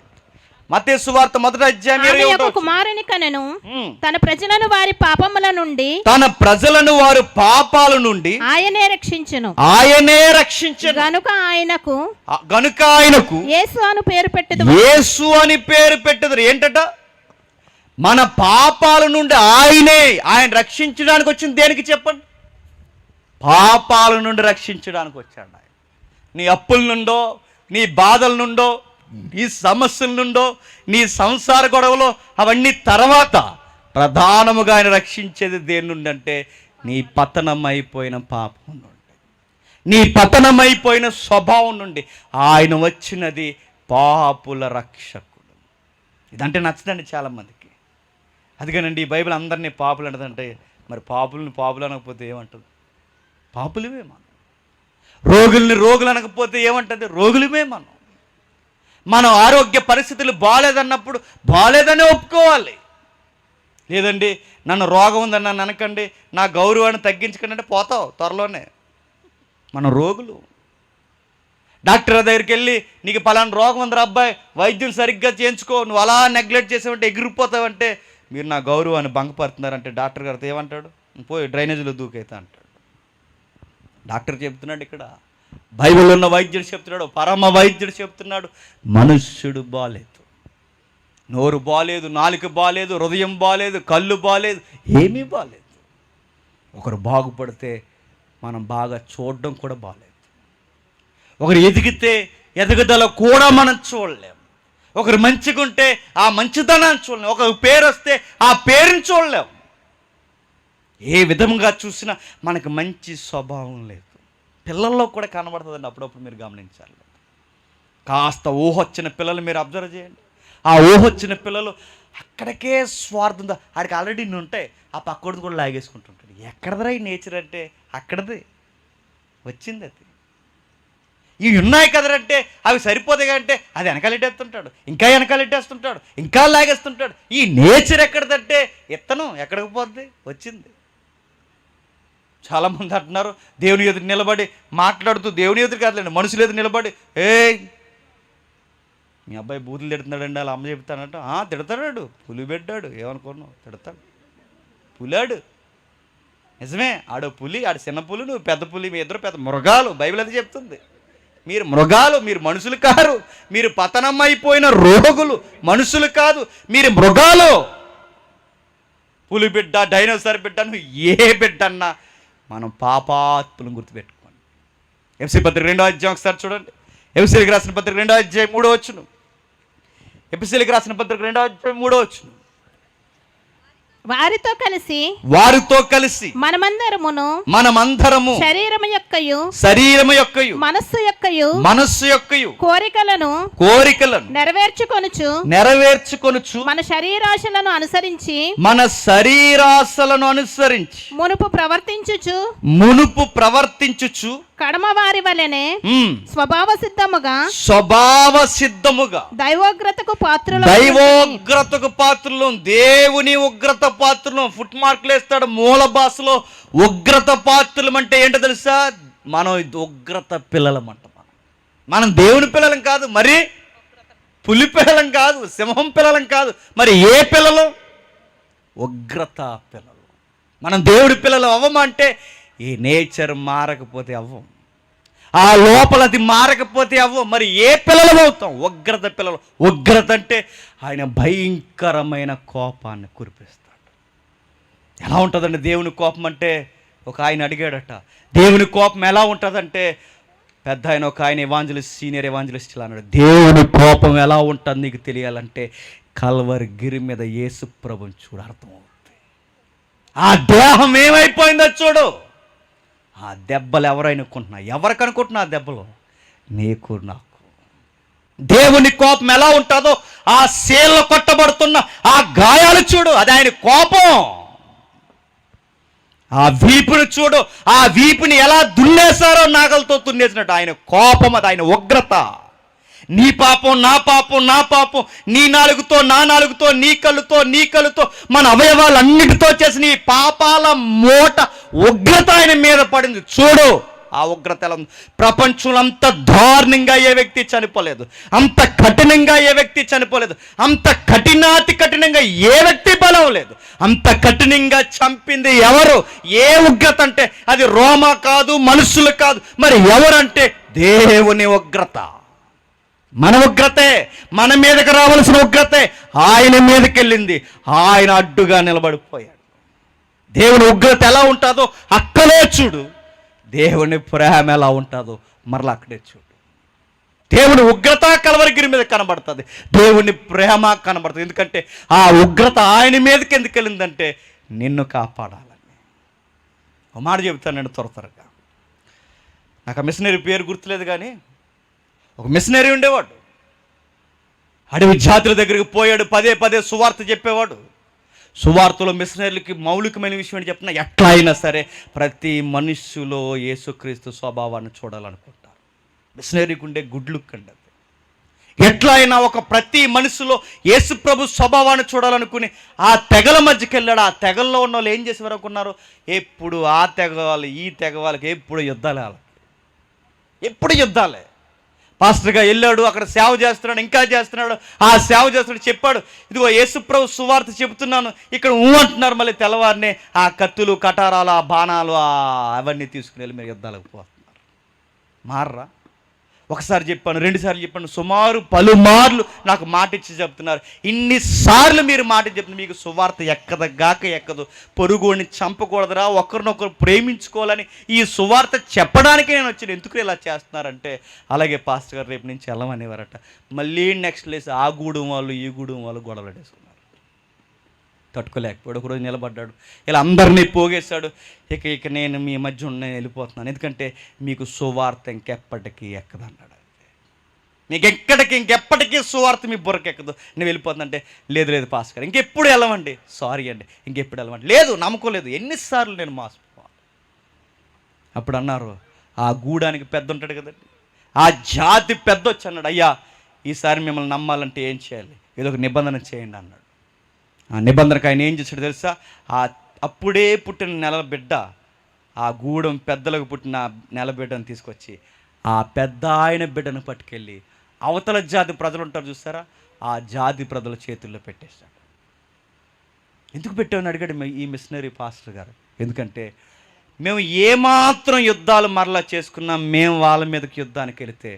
మత్తయి సువార్త 1వ అధ్యాయం 21వ కుమారుని కనెను, తన ప్రజలను వారి పాపముల నుండి, తన ప్రజలను వారి పాపాల నుండి ఆయనే రక్షించును. గనుక ఆయనకు యేసు అని పేరు పెట్టెదరు. యేసు అని పేరు పెట్టెదరు. ఏంటట? మన పాపాల నుండి ఆయన రక్షించడానికి వచ్చింది. దేనికి చెప్పండి? పాపాల నుండి రక్షించడానికి వచ్చాడు ఆయన. నీ అప్పుల నుండో, నీ బాధల నుండో, నీ సమస్యల నుండో, నీ సంసార గొడవలో, అవన్నీ తర్వాత ప్రధానముగా ఆయన రక్షించేది దేని నుండి అంటే నీ పతనమైపోయిన పాపం నుండి, నీ పతనమైపోయిన స్వభావం నుండి ఆయన వచ్చినది పాపుల రక్షకుడు. ఇదంటే నచ్చదండి చాలామందికి. అందుకనండి ఈ బైబిల్ అందరినీ పాపులు అంటదంటే, మరి పాపులు అనకపోతే ఏమంటుంది? పాపులమే మనం. రోగులు అనకపోతే ఏమంటుంది? రోగులమే మనం. మనం ఆరోగ్య పరిస్థితులు బాగాలేదన్నప్పుడు బాగాలేదని ఒప్పుకోవాలి. లేదండి నన్ను రోగం ఉందని నన్ను అనకండి, నా గౌరవాన్ని తగ్గించకండి అంటే పోతావు త్వరలోనే. మన రోగులు. డాక్టర్ దగ్గరికి వెళ్ళి నీకు పలానా రోగం ఉందిరా అబ్బాయి, వైద్యం సరిగ్గా చేయించుకో, నువ్వు అలా నెగ్లెక్ట్ చేసావంటే ఎగిరిపోతావంటే మీరు నా గౌరవాన్ని భంగపడుతున్నారంటే డాక్టర్ గారితో ఏమంటాడు? పోయి డ్రైనేజీలో దూకైతే అంటాడు. డాక్టర్ చెప్తున్నాడు, ఇక్కడ బైబిల్ ఉన్న వైద్యుడు చెప్తున్నాడు, పరమ వైద్యుడు చెప్తున్నాడు, మనుష్యుడు బాలేదు, నోరు బాలేదు, నాలుక బాలేదు, హృదయం బాలేదు, కళ్ళు బాలేదు, ఏమీ బాలేదు. ఒకరు బాగుపడితే మనం బాగా చూడడం కూడా బాలేదు. ఒకరు ఎదిగితే ఎదుగుదల కూడా మనం చూడలేం. ఒకరు మంచిగా ఉంటే ఆ మంచితనాన్ని చూడలేం. ఒకరు పేరు వస్తే ఆ పేరుని చూడలేం. ఏ విధంగా చూసినా మనకు మంచి స్వభావం లేదు. పిల్లల్లో కూడా కనబడుతుందండి, అప్పుడప్పుడు మీరు గమనించాలి. కాస్త ఊహొచ్చిన పిల్లలు మీరు అబ్జర్వ్ చేయండి. ఆ ఊహొచ్చిన పిల్లలు అక్కడికే స్వార్థం, ఆడికి ఆల్రెడీ ఇన్ని ఉంటాయి, ఆ పక్కడిని కూడా లాగేసుకుంటుంటాడు. ఎక్కడదరా ఈ నేచర్ అంటే అక్కడది వచ్చింది. అది ఇవి ఉన్నాయి కదరంటే అవి సరిపోతాయి అంటే అది వెనకాలెట్టేస్తుంటాడు, ఇంకా వెనకాలెట్టేస్తుంటాడు, ఇంకా లాగేస్తుంటాడు. ఈ నేచర్ ఎక్కడదంటే ఇత్తనం ఎక్కడికి పోద్ది, వచ్చింది. చాలామంది అంటున్నారు దేవుని ఎదురు నిలబడి మాట్లాడుతూ, దేవుని ఎదురు కాదులేండి మనుషులు ఎదురు నిలబడి, మీ అబ్బాయి బూతులు తిడుతున్నాడండి అలా అమ్మ చెప్తానంట. తిడతాడు, పులి పెట్టాడు, ఏమనుకున్నావు, తిడతాడు, పులాడు. నిజమే, ఆడు పులి, ఆడు చిన్న పులి, నువ్వు పెద్ద పులి, మీ ఇద్దరు పెద్ద మృగాలు. బైబిల్ అది చెప్తుంది. మీరు మృగాలు, మీరు మనుషులు కారు. మీరు పతనమైపోయిన రోగులు, మనుషులు కాదు, మీరు మృగాలు. పులి బిడ్డ, డైనోసార్ బిడ్డ, నువ్వు ఏ బిడ్డ అన్నా మనం పాపాత్ములను గుర్తుపెట్టుకోండి. ఎఫ్సీ పత్రిక 2వ అధ్యాయం ఒకసారి చూడండి. ఎఫ్సీలకు రాసిన పత్రిక 2వ అధ్యాయం 3వ వచనం. ఎఫ్సీలకు రాసిన పత్రిక 2వ అధ్యాయం 3వ వచనం. వారితో కలిసి మనమందరము శరీరము యొక్కయు మనస్సు యొక్కయు కోరికలను నెరవేర్చుకొనుచు మన శరీరాశలను అనుసరించి మునుపు ప్రవర్తించుచు కడమ వారి వలెనే స్వభావ సిద్ధముగా దైవోగ్రతకు పాత్రలు, దేవుని ఉగ్రత పాత్రలు. ఫుట్ మార్కులు వేస్తాడు మూల భాషలో. ఉగ్రత పాత్రలు అంటే ఏంటో తెలుసా? మనం ఉగ్రత పిల్లలం అంట. మనం దేవుని పిల్లలం కాదు, మరి పులి పిల్లలం కాదు, సింహం పిల్లలం కాదు, మరి ఏ పిల్లలు? ఉగ్రత పిల్లలు. మనం దేవుడి పిల్లలు అవ్వమంటే ఈ నేచర్ మారకపోతే అవ్వం, ఆ లోపలది మారకపోతే అవ్వం. మరి ఏ పిల్లలు అవుతాం? ఉగ్రత పిల్లలు. ఉగ్రత అంటే ఆయన భయంకరమైన కోపాన్ని కురిపిస్తాడు. ఎలా ఉంటుందండి దేవుని కోపం అంటే? ఒక ఆయన అడిగాడట, దేవుని కోపం ఎలా ఉంటుందంటే, పెద్ద ఆయన ఒక ఆయన ఎవాంజలిస్ట్, సీనియర్ ఎవాంజలిస్ట్ ఇలా అన్నాడు, దేవుని కోపం ఎలా ఉంటుంది నీకు తెలియాలంటే కల్వరి గిరి మీద యేసు ప్రభుని చూడు, అర్థమవుతుంది. ఆ దేహం ఏమైపోయిందో చూడు. ఆ దెబ్బలు ఎవరికి అనుకుంటున్నా ఆ దెబ్బలు? నీకు నాకు. దేవుని కోపం ఎలా ఉంటుందో ఆ శీలలో కొట్టబడుతున్న ఆ గాయాలు చూడు, అది ఆయన కోపం. ఆ వీపుని చూడు, ఆ వీపుని ఎలా దున్నేశారో నాగలతో దున్నేసినట్టు ఆయన కోపం, అది ఆయన ఉగ్రత. నీ పాపం నా పాపం, నా పాపం, నీ నాలుగుతో నా నాలుగుతో, నీ కళ్ళుతో మన అవయవాలన్నిటితో చేసిన ఈ పాపాల మూట ఉగ్రత ఆయన మీద పడింది. చూడు ఆ ఉగ్రత ఎలా ఉంది. ప్రపంచంలో అంత దారుణంగా ఏ వ్యక్తి చనిపోలేదు, అంత కఠినంగా ఏ వ్యక్తి చనిపోలేదు, అంత కఠినాతి కఠినంగా ఏ వ్యక్తి బలవలేదు. అంత కఠినంగా చంపింది ఎవరు? ఏ ఉగ్రత అంటే అది రోమా కాదు, మనుషులు కాదు, మరి ఎవరంటే దేవుని ఉగ్రత. మన ఉగ్రతే, మన మీదకి రావాల్సిన ఉగ్రతే ఆయన మీదకి వెళ్ళింది. ఆయన అడ్డుగా నిలబడిపోయాడు. దేవుని ఉగ్రత ఎలా ఉంటుందో అక్కడే చూడు, దేవుని ప్రేమ ఎలా ఉంటుందో మరలా అక్కడే చూడు. దేవుని ఉగ్రత కలవరిగిరి మీద కనబడుతుంది, దేవుని ప్రేమ కనబడుతుంది. ఎందుకంటే ఆ ఉగ్రత ఆయన మీదకి ఎందుకు వెళ్ళిందంటే నిన్ను కాపాడాలని. ఒక మాట చెబుతాను నేను త్వరగా. నాకు ఆ మిషనరీ పేరు గుర్తులేదు, కానీ ఒక మిషనరీ ఉండేవాడు. అడవి జాతుల దగ్గరికి పోయాడు, పదే సువార్త చెప్పేవాడు. సువార్తలో మిషనరీలకి మౌలికమైన విషయం అని చెప్తున్నా, ఎట్లా అయినా సరే ప్రతి మనుష్యులో యేసుక్రీస్తు స్వభావాన్ని చూడాలనుకుంటారు. మిషనరీకి ఉండే గుడ్ లుక్ అండి అది. ఎట్లా అయినా ఒక ప్రతి మనిషిలో యేసు ప్రభు స్వభావాన్ని చూడాలనుకుని ఆ తెగల మధ్యకి వెళ్ళాడు. ఆ తెగల్లో ఉన్న వాళ్ళు ఏం చేసేవారు అనుకున్నారు? ఎప్పుడు ఆ తెగ వాళ్ళు ఈ తెగ వాళ్ళకి ఎప్పుడు యుద్ధాలే, ఎప్పుడు యుద్ధాలే. పాస్టర్గా వెళ్ళాడు, అక్కడ సేవ చేస్తున్నాడు, ఇంకా చేస్తున్నాడు. ఆ సేవ చేస్తున్నాడు, చెప్పాడు, ఇదిగో యేసుప్రభు సువార్త చెబుతున్నాను, ఇక్కడ అంటున్నారు. మళ్ళీ తెల్లవారినే ఆ కత్తులు, కటారాలు, ఆ బాణాలు అవన్నీ తీసుకుని వెళ్ళి మీరు యుద్ధాలకు పోతున్నారు. మారరా? ఒకసారి చెప్పాను, రెండుసార్లు చెప్పాను, సుమారు పలుమార్లు నాకు మాట ఇచ్చి చెప్తున్నారు. ఇన్నిసార్లు మీరు మాట చెప్తున్నారు, మీకు సువార్త ఎక్కదగాక ఎక్కదు. పొరుగుని చంపకూడదురా, ఒకరినొకరు ప్రేమించుకోవాలని ఈ సువార్త చెప్పడానికి నేను వచ్చాను. ఎందుకు ఇలా చేస్తున్నారంటే, అలాగే పాస్టర్ గారు రేపు నుంచి వెళ్ళమనేవారట. మళ్ళీ నెక్స్ట్ లేసి ఆ గూడెం వాళ్ళు ఈ గూడెం వాళ్ళు గొడవలాడేసుకున్నారు. తట్టుకోలేకపోయాడు. ఒకరోజు నిలబడ్డాడు, ఇలా అందరినీ పోగేశాడు. ఇక నేను మీ మధ్య ఉన్న వెళ్ళిపోతున్నాను, ఎందుకంటే మీకు సువార్త ఇంకెప్పటికీ ఎక్కదన్నాడు. మీకు ఇంకెప్పటికీ సువార్త మీ బుర్రకెక్కదు, నేను వెళ్ళిపోతుందంటే, లేదు లేదు పాస్టర్ గారు ఇంకెప్పుడు వెళ్ళమండి, సారీ అండి ఇంకెప్పుడు వెళ్ళమండి, లేదు నమ్మకం లేదు, ఎన్నిసార్లు నేను మోసపోవాలి. అప్పుడు అన్నారు, ఆ గూడానికి పెద్ద ఉంటాడు కదండి, ఆ జాతి పెద్ద వచ్చి అన్నాడు, అయ్యా ఈసారి మిమ్మల్ని నమ్మాలంటే ఏం చేయాలి, ఏదో ఒక నిబంధన చేయండి అన్నాడు. ఆ నిబంధనకు ఆయన ఏం చేశాడు తెలుసా? అప్పుడే పుట్టిన నెల బిడ్డ, ఆ గూడెం పెద్దలకు పుట్టిన నెల బిడ్డను తీసుకొచ్చి ఆ పెద్ద ఆయన బిడ్డను పట్టుకెళ్ళి అవతల జాతి ప్రజలు ఉంటారు చూస్తారా, ఆ జాతి ప్రజల చేతుల్లో పెట్టేశాడు. ఎందుకు పెట్టామని అడిగాడు ఈ మిషనరీ పాస్టర్ గారు. ఎందుకంటే మేము ఏమాత్రం యుద్ధాలు మరలా చేసుకున్నా, మేము వాళ్ళ మీదకి యుద్ధానికి వెళితే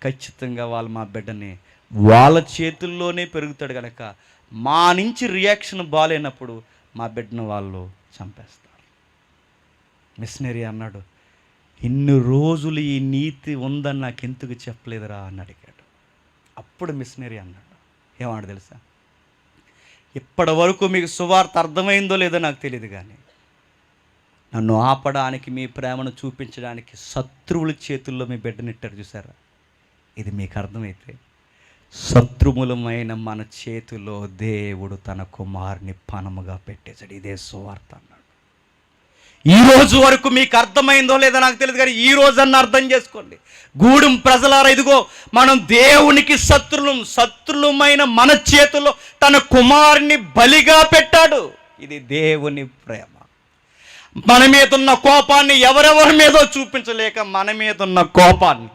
ఖచ్చితంగా వాళ్ళు మా బిడ్డని వాళ్ళ చేతుల్లోనే పెరుగుతాడు కనుక మా నుంచి రియాక్షన్ బాగాలేనప్పుడు మా బిడ్డను వాళ్ళు చంపేస్తారు. మిషనరీ అన్నాడు, ఇన్ని రోజులు ఈ నీతి ఉందని నాకు ఎందుకు చెప్పలేదురా అని అడిగాడు. అప్పుడు మిషనరీ అన్నాడు, ఏమన్నాడు తెలుసా? ఇప్పటి వరకు మీకు సువార్త అర్థమైందో లేదో నాకు తెలియదు, కానీ నన్ను ఆపడానికి, మీ ప్రేమను చూపించడానికి శత్రువుల చేతుల్లో మీ బిడ్డనిట్టారు చూసారా, ఇది మీకు అర్థమైతే శత్రువులమైన మన చేతిలో దేవుడు తన కుమారుని పణముగా పెట్టేశాడు. ఇదే సువార్త అన్నాడు. ఈ రోజు వరకు మీకు అర్థమైందో లేదో నాకు తెలియదు, కానీ ఈ రోజన్నా అర్థం చేసుకోండి. గూడెం ప్రజలారా, ఇదిగో మనం దేవునికి శత్రులమైన మన చేతిలో తన కుమారుని బలిగా పెట్టాడు. ఇది దేవుని ప్రేమ. మన మీద ఉన్న కోపాన్ని ఎవరెవరి మీదో చూపించలేక మన మీద ఉన్న కోపాన్ని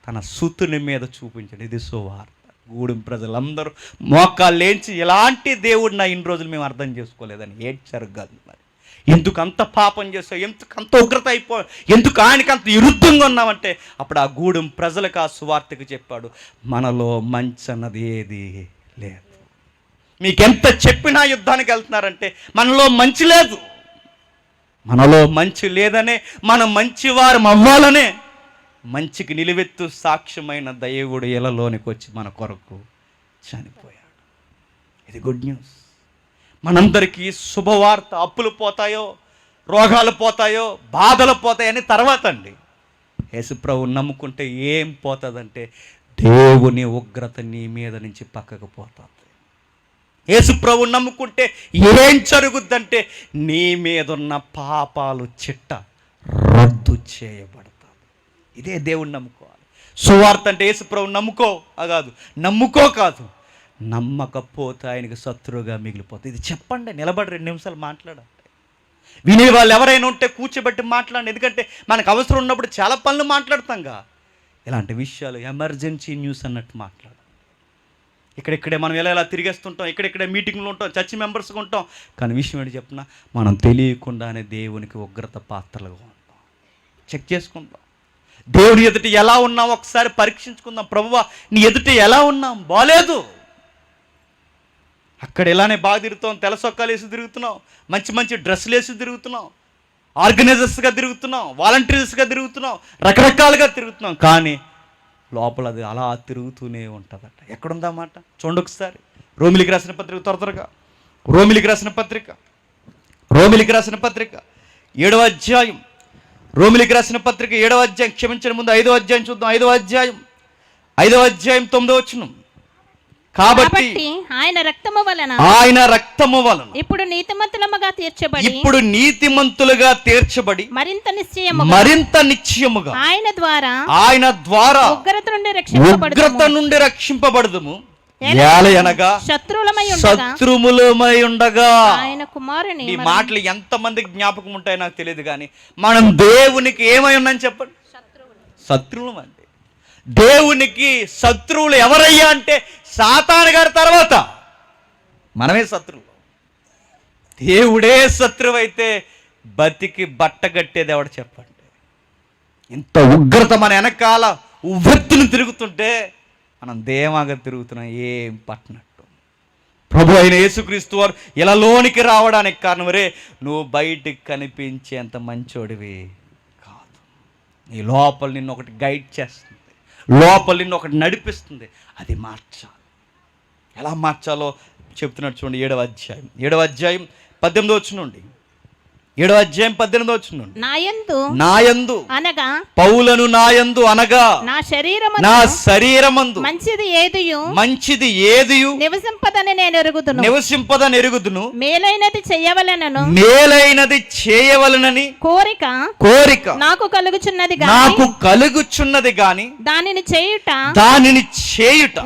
తన సుతుని మీద చూపించాడు. ఇది సువార్త. గూడెం ప్రజలందరూ మోకాళ్ళేంచి ఇలాంటి దేవుడు నా ఇన్ని రోజులు మేము అర్థం చేసుకోలేదని ఏడ్చారు. కాదు మరి ఎందుకు అంత పాపం చేస్తావు, ఎందుకు అంత ఉగ్రత అయిపోయావు, ఎందుకు ఆయనకి అంత విరుద్ధంగా ఉన్నామంటే అప్పుడు ఆ గూడెం ప్రజలకు ఆ సువార్తకు చెప్పాడు, మనలో మంచి అన్నది ఏది లేదు. మీకెంత చెప్పినా యుద్ధానికి వెళ్తున్నారంటే మనలో మంచి లేదు. మనలో మంచి లేదనే, మనం మంచివారం అవ్వాలనే మంచికి నిలువెత్తు సాక్ష్యమైన దేవుడు ఇలలోనికి వచ్చి మన కొరకు చనిపోయాడు. ఇది గుడ్ న్యూస్. మనందరికీ శుభవార్త. అప్పులు పోతాయో, రోగాలు పోతాయో, బాధలు పోతాయని తర్వాత అండి. యేసుప్రభువుని నమ్ముకుంటే ఏం పోతుందంటే దేవుని ఉగ్రత నీ మీద నుంచి పక్కకు పోతుంది. యేసుప్రభువుని నమ్ముకుంటే ఏం జరుగుద్దంటే నీ మీద ఉన్న పాపాలు చిట్ట రద్దు చేయబడతాయి. ఇదే దేవుణ్ణి నమ్ముకోవాలి. సువార్త అంటే యేసుప్రభువుని నమ్ముకో కాదు, నమ్ముకో కాదు, నమ్మకపోతే ఆయనకు శత్రువుగా మిగిలిపోతుంది. ఇది చెప్పండి, నిలబడి 2 నిమిషాలు మాట్లాడండి. వినేవాళ్ళు ఎవరైనా ఉంటే కూర్చోబెట్టి మాట్లాడండి. ఎందుకంటే మనకు అవసరం ఉన్నప్పుడు చాలా పనులు మాట్లాడతాంగా, ఇలాంటి విషయాలు ఎమర్జెన్సీ న్యూస్ అన్నట్టు మాట్లాడాలి. ఇక్కడెక్కడే మనం ఎలా తిరిగేస్తుంటాం, ఇక్కడెక్కడే మీటింగ్లు ఉంటాం, చర్చ్ మెంబర్స్గా ఉంటాం, కానీ విషయం ఏంటి చెప్పినా మనం తెలియకుండానే దేవునికి ఉగ్రత పాత్రలుగా ఉంటాం. చెక్ చేసుకుంటాం. దేవుని ఎదుట ఎలా ఉన్నాం ఒకసారి పరీక్షించుకుందాం. ప్రభువా నీ ఎదుట ఎలా ఉన్నాం, బాలేదు. అక్కడ ఇలానే బాగా తిరుగుతాం, తెల్ల సొక్కాలు వేసి తిరుగుతున్నాం, మంచి మంచి డ్రెస్సులు వేసి తిరుగుతున్నాం, ఆర్గనైజర్స్గా తిరుగుతున్నాం, వాలంటీర్స్గా తిరుగుతున్నాం, రకరకాలుగా తిరుగుతున్నాం, కానీ లోపల అది అలా తిరుగుతూనే ఉంటుందట. ఎక్కడుందన్నమాట చూడండి ఒకసారి. రోమిలికి రాసిన పత్రిక, త్వరగా రోమిలికి రాసిన పత్రిక 7వ అధ్యాయం, రోమిలికి రాసిన పత్రిక 7వ అధ్యాయం, క్షమించడం ముందు 5వ అధ్యాయం చూద్దాం. 5వ అధ్యాయం 9వ వచనం. కాబట్టి ఆయన రక్తము వలన ఇప్పుడు నీతిమంతులుగా తీర్చబడి మరింత నిశ్చయముగా ఆయన ద్వారా ఉగ్రత నుండి రక్షింపబడదుము. అనగా శత్రువులమై ఉండగా ఆయన కుమారుని. ఈ మాటలు ఎంతమందికి జ్ఞాపకం ఉంటాయో నాకు తెలియదు, కానీ మనం దేవునికి ఏమై ఉన్నాం చెప్పండి, శత్రువులం అండి. దేవునికి శత్రువులు ఎవరయ్యా అంటే సాతాను గారి తర్వాత మనమే శత్రువులు. దేవుడే శత్రువు అయితే బతికి బట్టగట్టేది ఎవడు చెప్పండి? ఇంత ఉగ్రత మన వెనకాల ఉవ్వెత్తులు తిరుగుతుంటే మనం దేమాగా తిరుగుతున్నాం ఏం పట్టనట్టు. ప్రభు అయిన యేసుక్రీస్తు వారు ఇలా లోనికి రావడానికి కారణం రే నువ్వు బయటికి కనిపించేంత మంచోడివి కాదు. నీ లోపల నిన్ను ఒకటి గైడ్ చేస్తుంది, లోపల నిన్ను ఒకటి నడిపిస్తుంది. అది మార్చాలి. ఎలా మార్చాలో చెప్తున్నాడు చూడండి. 7వ అధ్యాయం 18వ వచనం నుండి. 7వ అధ్యాయం 18వ వచనం నుండి. నాయందు అనగా పౌలను నాయందు అనగా నా శరీరమందు మంచిది ఏదియు నివసింపదని నేను ఎరుగుదును మేలైనది చేయవలెనని కోరిక నాకు కలుగుచున్నది గాని దానిని చేయుట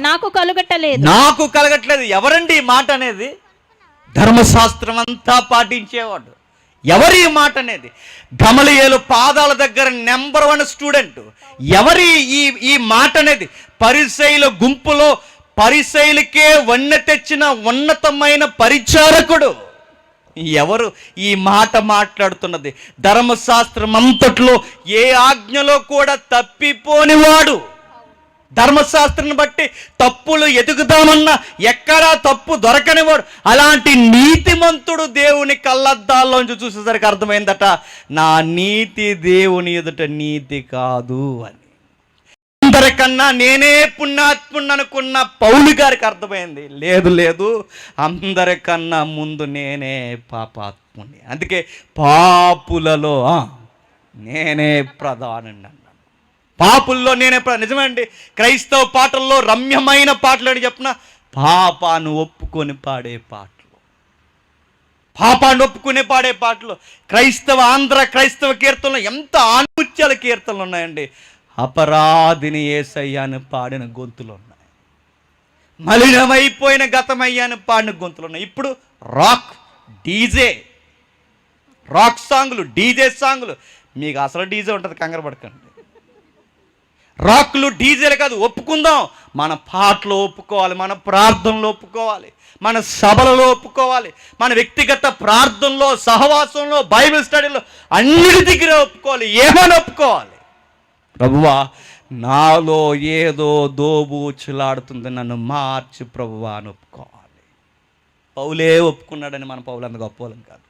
నాకు కలగట్లేదు. ఎవరండి ఈ మాట అనేది? ధర్మశాస్త్రం అంతా పాటించేవాడు. ఎవరి ఈ మాట అనేది? గమలియేలు పాదాల దగ్గర నెంబర్ 1 స్టూడెంట్. ఎవరి ఈ మాట అనేది? పరిసయ్యుల గుంపులో పరిసయ్యులకే వన్నె తెచ్చిన ఉన్నతమైన పరిచారకుడు. ఎవరు ఈ మాట మాట్లాడుతున్నది? ధర్మశాస్త్రం అంతట్లో ఏ ఆజ్ఞలో కూడా తప్పిపోనివాడు. ధర్మశాస్త్రాన్ని బట్టి తప్పులు ఎదుగుదామన్నా ఎక్కడా తప్పు దొరకనివాడు. అలాంటి నీతిమంతుడు దేవుని కళ్ళద్దాల్లోంచి చూసేసరికి అర్థమైందట, నా నీతి దేవుని ఎదుట నీతి కాదు అని. అందరికన్నా నేనే పుణ్యాత్ముని అనుకున్న పౌలు గారికి అర్థమైంది, లేదు అందరికన్నా ముందు నేనే పాపాత్ముని. అందుకే పాపులలో నేనే ప్రధానండి. పాపుల్లో నేనే నిజమే అండి. క్రైస్తవ పాటల్లో రమ్యమైన పాటలు అని చెప్పిన పాపాన్ని ఒప్పుకొని పాడే పాటలు, ఆంధ్ర క్రైస్తవ కీర్తనలు ఎంత ఆణిముత్యాల కీర్తనలు ఉన్నాయండి. అపరాధిని యేసయ్యా అని పాడిన గొంతులు ఉన్నాయి, మలినమైపోయిన గతమయ్యా అని పాడిన గొంతులు ఉన్నాయి. ఇప్పుడు రాక్ సాంగులు, డీజే సాంగులు. మీకు అసలు డీజే ఉంటుంది, కంగారు పడకండి. రాక్లు డీజేలు కాదు, ఒప్పుకుందాం. మన పాటలు ఒప్పుకోవాలి, మన ప్రార్థనలో ఒప్పుకోవాలి, మన సభలలో ఒప్పుకోవాలి, మన వ్యక్తిగత ప్రార్థనలో, సహవాసంలో, బైబిల్ స్టడీలో అన్నిటి దగ్గర ఒప్పుకోవాలి. ఏమని ఒప్పుకోవాలి? ప్రభువా నాలో ఏదో దోబూచులాడుతుంది, నన్ను మార్చి ప్రభువా అని ఒప్పుకోవాలి. పౌలే ఒప్పుకున్నాడని మన పౌలు అంత గొప్పవాళ్ళం కాదు.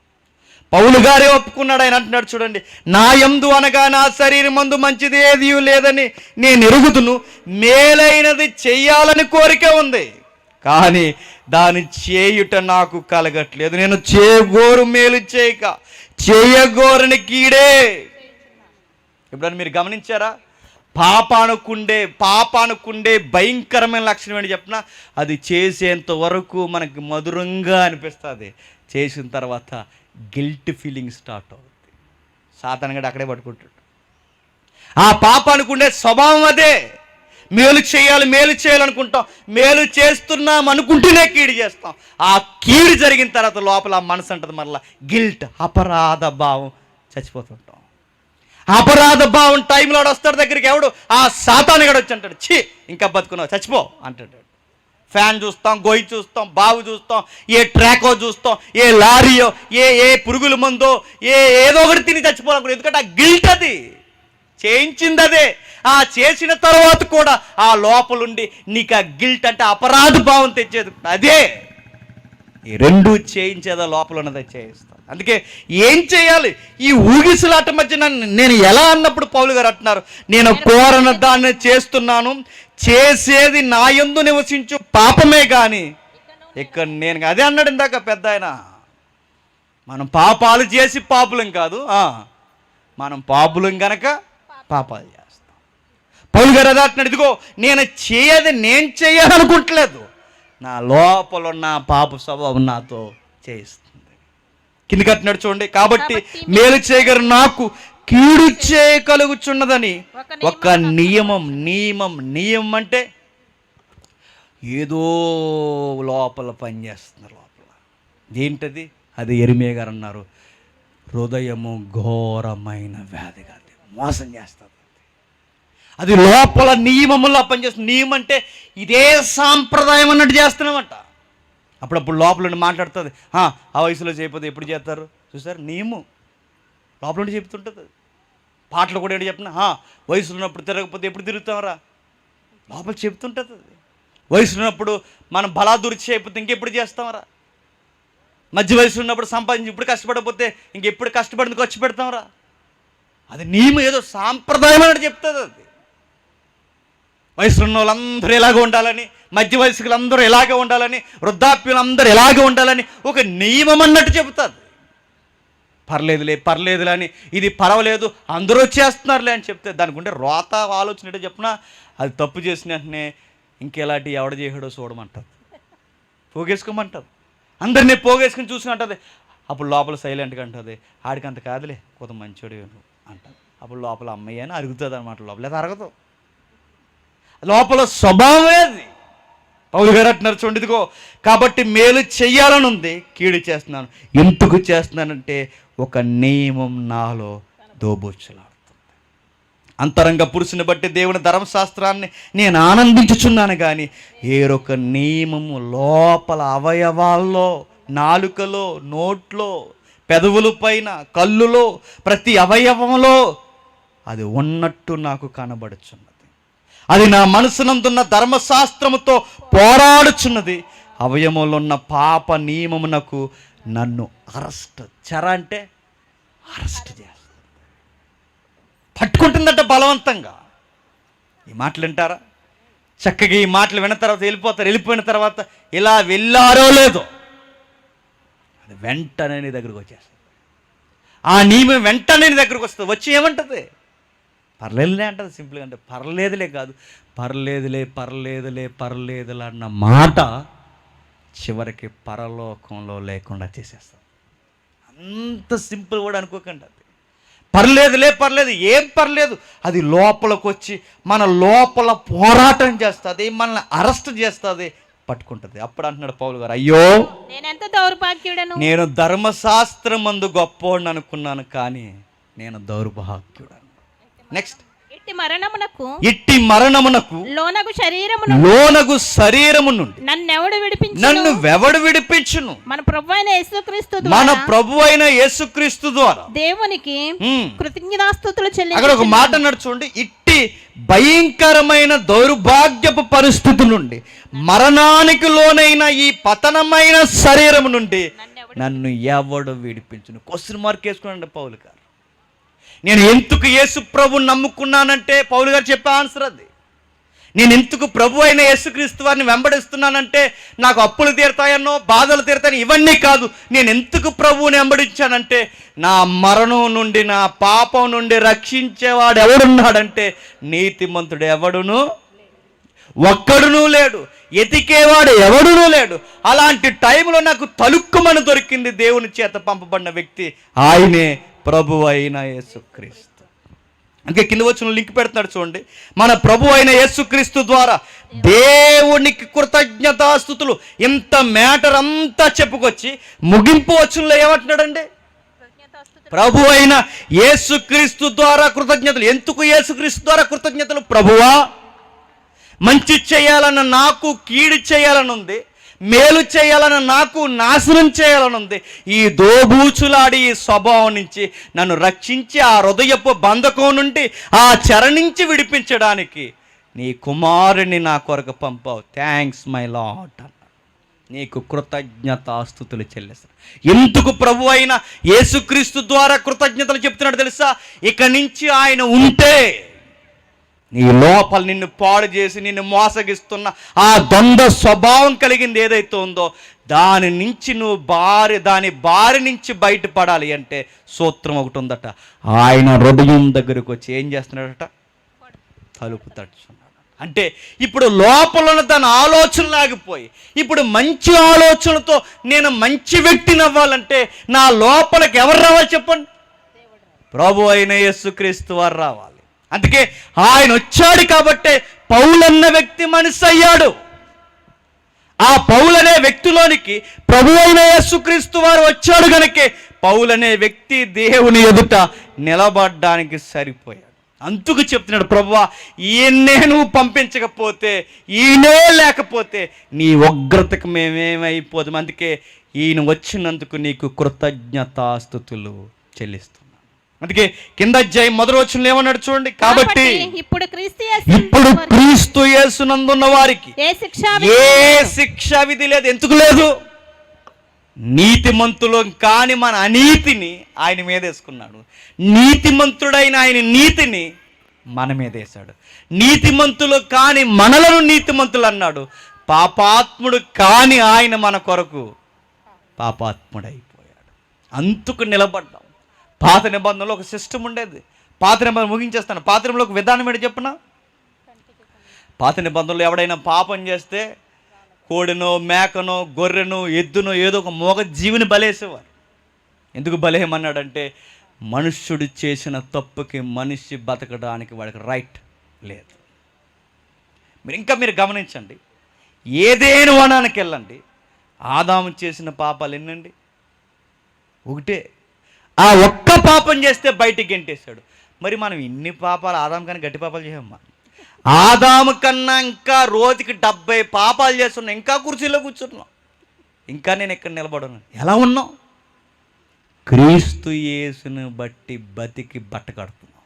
పౌలు గారే ఒప్పుకున్నాడు. ఆయన అంటున్నాడు చూడండి, నా యందు అనగా నా శరీరమందు మంచిది ఏది లేదని నేను ఎరుగుదును, మేలైనది చెయ్యాలని కోరిక ఉంది, కానీ దాని చేయుట నాకు కలగట్లేదు. నేను చేయగోరు మేలు చేయక చేయగోరని కీడే. ఎప్పుడన్నా మీరు గమనించారా? పాపానుకుండే భయంకరమైన లక్షణం ఏంటి చెప్పినా, అది చేసేంత వరకు మనకి మధురంగా అనిపిస్తుంది, చేసిన తర్వాత గిల్ట్ ఫీలింగ్ స్టార్ట్ అవుతుంది. సాతానుగాడు అక్కడే పట్టుకుంటాడు. ఆ పాపానుకుండే స్వభావం అదే. మేలు చేయాలనుకుంటాం, మేలు చేస్తున్నాం అనుకుంటూనే కీడు చేస్తాం. ఆ కీడు జరిగిన తర్వాత లోపల ఆ మనసు అంటది మరలా గిల్ట్, అపరాధ భావం, చచ్చిపోతుంటాం. అపరాధ భావం టైంలో వస్తాడు దగ్గరికి. ఎవడు? ఆ సాతానుగాడు వచ్చి అంటాడు, ఛీ ఇంకా బతుకున్నావు, చచ్చిపో అంటాడు. ఫ్యాన్ చూస్తాం, గొయ్యి చూస్తాం, బావు చూస్తాం, ఏ ట్రాకో చూస్తాం, ఏ లారీయో, ఏ పురుగుల మందో, ఏదో ఒకటి తిని చచ్చిపోవాలి. ఎందుకంటే ఆ గిల్ట్, అది చేయించింది అదే. ఆ చేసిన తర్వాత కూడా ఆ లోపలుండి నీకు ఆ గిల్ట్ అంటే అపరాధ భావం తెచ్చేది అదే. ఈ రెండు చేయించేదా లోపల ఉన్నదే చేయిస్తాం. అందుకే ఏం చేయాలి? ఈ ఊగిసలాట మధ్య నేను ఎలా అన్నప్పుడు పౌలు గారు అంటున్నారు, నేను కోరన దాన్ని చేస్తున్నాను, చేసేది నా యందు నివసించు పాపమే కానీ ఇక్కడ నేను. అదే అన్నాడు ఇందాక పెద్ద ఆయన. మనం పాపాలు చేసి పాపులం కాదు, మనం పాపులం గనక పాపాలు చేస్తాం. పౌలు గారు అదే అంటున్నాడు, ఇదిగో నేను చేయాలనుకుంటలేదు, నా లోపల ఉన్న పాప స్వభావం నాతో చేయిస్తుంది. కిందికి అంటున్నాడు చూడండి, కాబట్టి మేలు చేయగల నాకు కీడు చేయగలుగుచున్నదని ఒక నియమం అంటే ఏదో లోపల పనిచేస్తున్నారు. లోపల ఏంటది? అది యెరెమీయా గారు అన్నారు, హృదయము ఘోరమైన వ్యాధిగా మోసం చేస్తుంది. అది లోపల నియమములా పనిచేస్తుంది. నియమం అంటే ఇదే సాంప్రదాయం అన్నట్టు చేస్తున్నామంట. అప్పుడప్పుడు లోపల నుండి మాట్లాడుతుంది, ఆ వయసులో చేయకపోతే ఎప్పుడు చేస్తారు చూసారు, నియమం లోపల నుండి చెప్తుంటుంది. పాటలు కూడా ఏంటి చెప్పిన, వయసులో ఉన్నప్పుడు తిరగకపోతే ఎప్పుడు తిరుగుతామరా, లోపల చెప్తుంటుంది. అది వయసులో ఉన్నప్పుడు మనం బలాదురి చేయకపోతే ఇంకెప్పుడు చేస్తామరా, మధ్య వయసు ఉన్నప్పుడు సంపాదించి ఇప్పుడు కష్టపడకపోతే ఇంకెప్పుడు కష్టపడింది ఖర్చు పెడతామరా. అది నియమం, ఏదో సాంప్రదాయం అన్నట్టు చెప్తుంది. అది వయసులో ఉన్న వాళ్ళందరూ ఎలాగ ఉండాలని, మధ్య వయసుకులందరూ ఎలాగే ఉండాలని, వృద్ధాప్యులందరూ ఎలాగే ఉండాలని ఒక నియమం అన్నట్టు చెబుతుంది. పర్లేదులే అని, ఇది పర్వాలేదు అందరూ చేస్తున్నారులే అని చెప్తే దానికి ఉంటే రోత ఆలోచన ఏంటో చెప్పినా, అది తప్పు చేసిన వెంటనే ఇంకెలాంటి ఎవడ చేయడో చూడమంటారు, పోగేసుకోమంటారు, అందరినీ పోగేసుకుని చూసుకుంటుంది. అప్పుడు లోపల సైలెంట్గా అంటుంది, ఆడికంత కాదులే కొంత మంచోడు అంటారు. అప్పుడు లోపల అమ్మాయి అని అరుగుతుంది అనమాట, లోపల అరగదు, లోపల స్వభావమే అది. పౌలు గారు అంటున్నారు చూడండి, ఇదిగో కాబట్టి మేలు చెయ్యాలని ఉంది, కీడు చేస్తున్నాను. ఎందుకు చేస్తున్నానంటే ఒక నియమం నాలో దోబూచులాడుతుంది. అంతరంగ పురుషుని బట్టి దేవుని ధర్మశాస్త్రాన్ని నేను ఆనందించుచున్నాను, కానీ ఏరొక నియమము లోపల అవయవాల్లో, నాలుకలో, నోట్లో, పెదవుల పైన, కళ్ళులో, ప్రతి అవయవంలో అది ఉన్నట్టు నాకు కనబడుచున్నది. అది నా మనసునందున్న ధర్మశాస్త్రముతో పోరాడుచున్నది. అవయవంలో ఉన్న పాప నియమమునకు నన్ను అరెస్ట్ అంటే అరెస్ట్ చేస్తుంది, పట్టుకుంటుందంట బలవంతంగా. ఈ మాటలు వింటారా? చక్కగా ఈ మాటలు విన్న తర్వాత వెళ్ళిపోయిన తర్వాత ఇలా వెళ్ళారో లేదో అది వెంటనే నీ దగ్గరకు వచ్చేస్తుంది. ఆ నియమం వెంటనే నీ దగ్గరకు వస్తుంది. వచ్చి ఏమంటుంది? పర్లేదులే అంటది. సింపుల్గా అంటే పర్లేదులే కాదు, పర్లేదులే అన్న మాట చివరికి పరలోకంలో లేకుండా చేసేస్తుంది. అంత సింపుల్ కూడా అనుకోకండి. అది పర్లేదు, ఏం పర్లేదు, అది లోపలికి వచ్చి మన లోపల పోరాటం చేస్తుంది, మనల్ని అరెస్ట్ చేస్తుంది, పట్టుకుంటుంది. అప్పుడు అంటున్నాడు పౌలు గారు, అయ్యో నేనెంత దౌర్భాగ్యుడను, నేను ధర్మశాస్త్రం మందు గొప్పోడిని అనుకున్నాను, కానీ నేను దౌర్భాగ్యుడను. నెక్స్ట్, ఇట్టి మరణమునకు లోనగు శరీరము నుండి నన్ను ఎవడు విడిపించును? మన ప్రభు అయిన యేసుక్రీస్తు ద్వారా దేవునికి కృతజ్ఞతాస్తుతులు చెల్లించుచున్నాను. అక్కడ ఒక మాట నడుచుకోండి, ఇట్టి భయంకరమైన దౌర్భాగ్యపు పరిస్థితి నుండి, మరణానికి లోనైన ఈ పతనమైన శరీరము నుండి నన్ను ఎవడు విడిపించును? క్వశ్చన్ మార్క్ వేసుకోండి పౌలు గారు. నేను ఎందుకు యేసు ప్రభు నమ్ముకున్నానంటే పౌలు గారు చెప్పే ఆన్సర్ అది. నేను ఎందుకు ప్రభు అయిన యేసుక్రీస్తు వారిని వెంబడిస్తున్నానంటే నాకు అప్పులు తీరుతాయన్నో, బాధలు తీరుతాయని ఇవన్నీ కాదు. నేను ఎందుకు ప్రభువుని వెంబడించానంటే నా మరణం నుండి, నా పాపం నుండి రక్షించేవాడు ఎవడున్నాడంటే నీతిమంతుడు ఎవడును ఒక్కడునూ లేడు, ఎతికేవాడు ఎవడునూ లేడు. అలాంటి టైంలో నాకు తలుక్కుమని దొరికింది దేవుని చేత పంపబడిన వ్యక్తి, ఆయనే ప్రభు అయిన యేసుక్రీస్తు. అందుకే కింద వచ్చిన లింక్ పెడుతున్నాడు చూడండి. మన ప్రభు అయిన యేసుక్రీస్తు ద్వారా దేవునికి కృతజ్ఞతాస్తుతులు. ఇంత మ్యాటర్ అంతా చెప్పుకొచ్చి ముగింపు వచ్చుల్లో ఏమంటున్నాడండి? ప్రభు అయిన యేసుక్రీస్తు ద్వారా కృతజ్ఞతలు. ఎందుకు యేసుక్రీస్తు ద్వారా కృతజ్ఞతలు? ప్రభువా, మంచి చేయాలన్న నాకు కీడు చేయాలని ఉంది, మేలు చేయాలని నాకు నాశనం చేయాలని ఉంది. ఈ దోబూచులాడి ఈ స్వభావం నుంచి నన్ను రక్షించి ఆ హృదయపు బంధకం నుండి, ఆ చెర నుంచి విడిపించడానికి నీ కుమారుని నా కొరకు పంపావు. Thanks my lord. నీకు కృతజ్ఞతాస్తుతులు చెల్లిస్తాను. ఎందుకు ప్రభు అయిన యేసుక్రీస్తు ద్వారా కృతజ్ఞతలు చెప్తున్నాడు తెలుసా? ఇక నుంచి ఆయన ఉంటే నీ లోపల నిన్ను పాడు చేసి నిన్ను మోసగిస్తున్న ఆ ద్వంద్వ స్వభావం కలిగింది ఏదైతే ఉందో దాని నుంచి నువ్వు దాని బారి నుంచి బయటపడాలి అంటే సూత్రం ఒకటి ఉందట. ఆయన హృదయం దగ్గరకు వచ్చి ఏం చేస్తున్నాడట? తలుపు తడుచున్నాడు. అంటే ఇప్పుడు లోపల ఉన్న దాని ఆలోచన లాగిపోయి ఇప్పుడు మంచి ఆలోచనతో నేను మంచి వ్యక్తిని అవ్వాలంటే నా లోపలికి ఎవరు రావాలి చెప్పండి? ప్రభు అయిన యేసుక్రీస్తు వారు రావాలి. అందుకే ఆయన వచ్చాడు కాబట్టే పౌలన్న వ్యక్తి మనిషి అయ్యాడు. ఆ పౌలనే వ్యక్తిలోనికి ప్రభు అయిన యేసుక్రీస్తు వారు వచ్చాడు కనుకే పౌలనే వ్యక్తి దేవుని ఎదుట నిలబడడానికి సరిపోయాడు. అందుకు చెప్తున్నాడు, ప్రభువా ఈయన్నే నువ్వు పంపించకపోతే, ఈయనే లేకపోతే నీ ఉగ్రతకు మేమేమైపోతాం. అందుకే ఈయన వచ్చినందుకు నీకు కృతజ్ఞతాస్తుతులు చెల్లిస్తున్నాను. అందుకే కింద అధ్యాయం మొదటి వచనంలో ఏమన్నాడు చూడండి, కాబట్టి ఇప్పుడు క్రీస్తు యేసునందున్న వారికి ఏ శిక్షా విధి లేదు. ఎందుకు లేదు? నీతిమంతులు కాని మన అనీతిని ఆయన మీద వేసుకున్నాడు, నీతిమంతుడైన ఆయన నీతిని మన మీద వేశాడు. నీతిమంతులు కాని మనలను నీతిమంతులు అన్నాడు, పాపాత్ముడు కాని ఆయన మన కొరకు పాపాత్ముడైపోయాడు. అందుకు నిలబడ్డాం. పాత నిబంధనలో ఒక సిస్టమ్ ఉండేది. పాత నిబంధన ముగించేస్తాను. పాత నిబంధనలో ఒక విధానం ఏంటి చెప్పనా? పాత నిబంధనలో ఎవడైనా పాపం చేస్తే కోడినో మేకనో గొర్రెనో ఎద్దునో ఏదో ఒక మూగ జీవిని బలేసేవారు. ఎందుకు బలేయమన్నాడంటే, మనుష్యుడు చేసిన తప్పుకి మనిషి బతకడానికి వాడికి రైట్ లేదు. మీరు గమనించండి, ఏదేను వనానికి వెళ్ళండి, ఆదాము చేసిన పాపాలు ఎన్నండి? ఒకటే. ఆ ఒక్క పాపం చేస్తే బయటికి గెంటేశాడు. మరి మనం ఇన్ని పాపాలు, ఆదాము కన్నా గట్టి పాపాలు చేయమ్మా. ఆదాము కన్నా ఇంకా రోజుకి 70 పాపాలు చేస్తున్నాం, ఇంకా కుర్చీలో కూర్చున్నాం, ఇంకా నేను ఇక్కడ నిలబడను. ఎలా ఉన్నాం? క్రీస్తు యేసును బట్టి బతికి బట్ట కడుతున్నాం.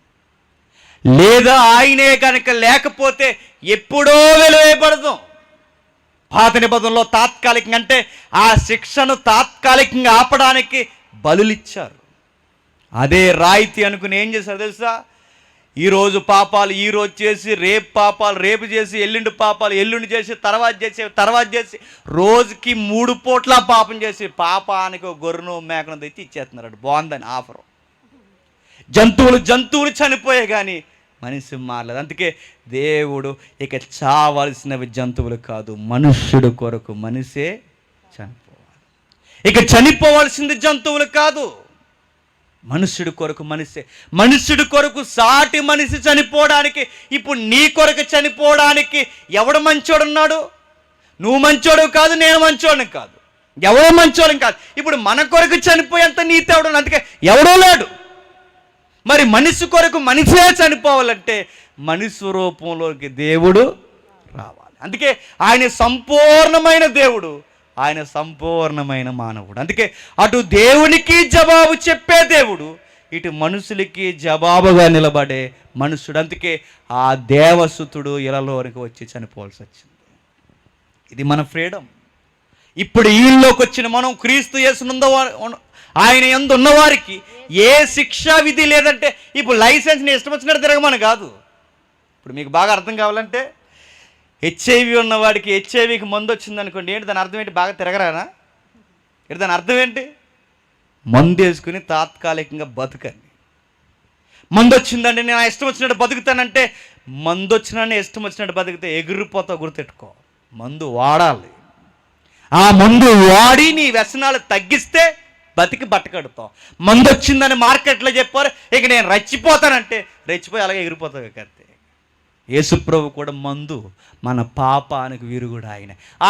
లేదా ఆయనే కనుక లేకపోతే ఎప్పుడో వెలువైపడతాం. పాత నిబంధనలో తాత్కాలికంగా, అంటే ఆ శిక్షను తాత్కాలికంగా ఆపడానికి బలులిచ్చారు. అదే రాయితీ అనుకుని ఏం చేశారు తెలుసా? ఈరోజు పాపాలు ఈరోజు చేసి, రేపు పాపాలు రేపు చేసి, ఎల్లుండి పాపాలు ఎల్లుండి చేసి, తర్వాత చేసి రోజుకి 3 పూట్ల పాపం చేసి పాపానికి ఒక గొర్రెను మేకను తెచ్చి ఇచ్చేస్తున్నారు. బాగుందని ఆఫరు. జంతువులు చనిపోయే కానీ మనిషి మారలేదు. అందుకే దేవుడు ఇక చావాల్సినవి జంతువులు కాదు, మనుష్యుడు కొరకు మనిషే చనిపోవాలి. ఇక చనిపోవాల్సింది జంతువులు కాదు, మనుష్యుడి కొరకు మనిషే. మనుష్యుడి కొరకు సాటి మనిషి చనిపోవడానికి, ఇప్పుడు నీ కొరకు చనిపోవడానికి ఎవడు మంచోడున్నాడు? నువ్వు మంచోడు కాదు, నేను మంచోడిని కాదు, ఎవడో మంచోడిని కాదు. ఇప్పుడు మన కొరకు చనిపోయేంత నీతి ఎవడు? అందుకే ఎవడో లేడు. మరి మనిషి కొరకు మనిషే చనిపోవాలంటే మనిషి రూపంలోకి దేవుడు రావాలి. అందుకే ఆయన సంపూర్ణమైన దేవుడు, ఆయన సంపూర్ణమైన మానవుడు. అందుకే అటు దేవునికి జవాబు చెప్పే దేవుడు, ఇటు మనుషులకి జవాబుగా నిలబడే మనుషుడు. అందుకే ఆ దేవసుతుడు ఇలలోనికి వచ్చి చనిపోవాల్సి వచ్చింది. ఇది మన ఫ్రీడమ్. ఇప్పుడు ఈయనలోకి వచ్చిన మనం, క్రీస్తు యేసునందు ఆయన యందు ఉన్నవారికి ఏ శిక్షా విధి లేదంటే, ఇప్పుడు లైసెన్స్ని ఇష్టం వచ్చినట్టు తిరగమని కాదు. ఇప్పుడు మీకు బాగా అర్థం కావాలంటే, హెచ్ఐవి ఉన్నవాడికి హెచ్ఐవికి మందు వచ్చింది అనుకోండి, ఏంటి దాని అర్థం ఏంటి? బాగా తిరగరానా? ఏంటి దాని అర్థం ఏంటి? మందు వేసుకుని తాత్కాలికంగా బతుకండి. మందు వచ్చిందండి నేను ఇష్టం వచ్చినట్టు బతుకుతానంటే, మందు వచ్చినా ఇష్టం వచ్చినట్టు బతికితే ఎగిరిపోతావు. గుర్తెట్టుకో, మందు వాడాలి. ఆ మందు వాడి నీ వ్యసనాలు తగ్గిస్తే బతికి బట్టకడుతావు. మందు వచ్చిందని మార్కెట్లో చెప్పారు, ఇక నేను రెచ్చిపోతానంటే రెచ్చిపోయి అలాగే ఎగిరిపోతావు కత్తే. యేసుప్రభు కూడా మందు మన పాపానికి విరుగుడు.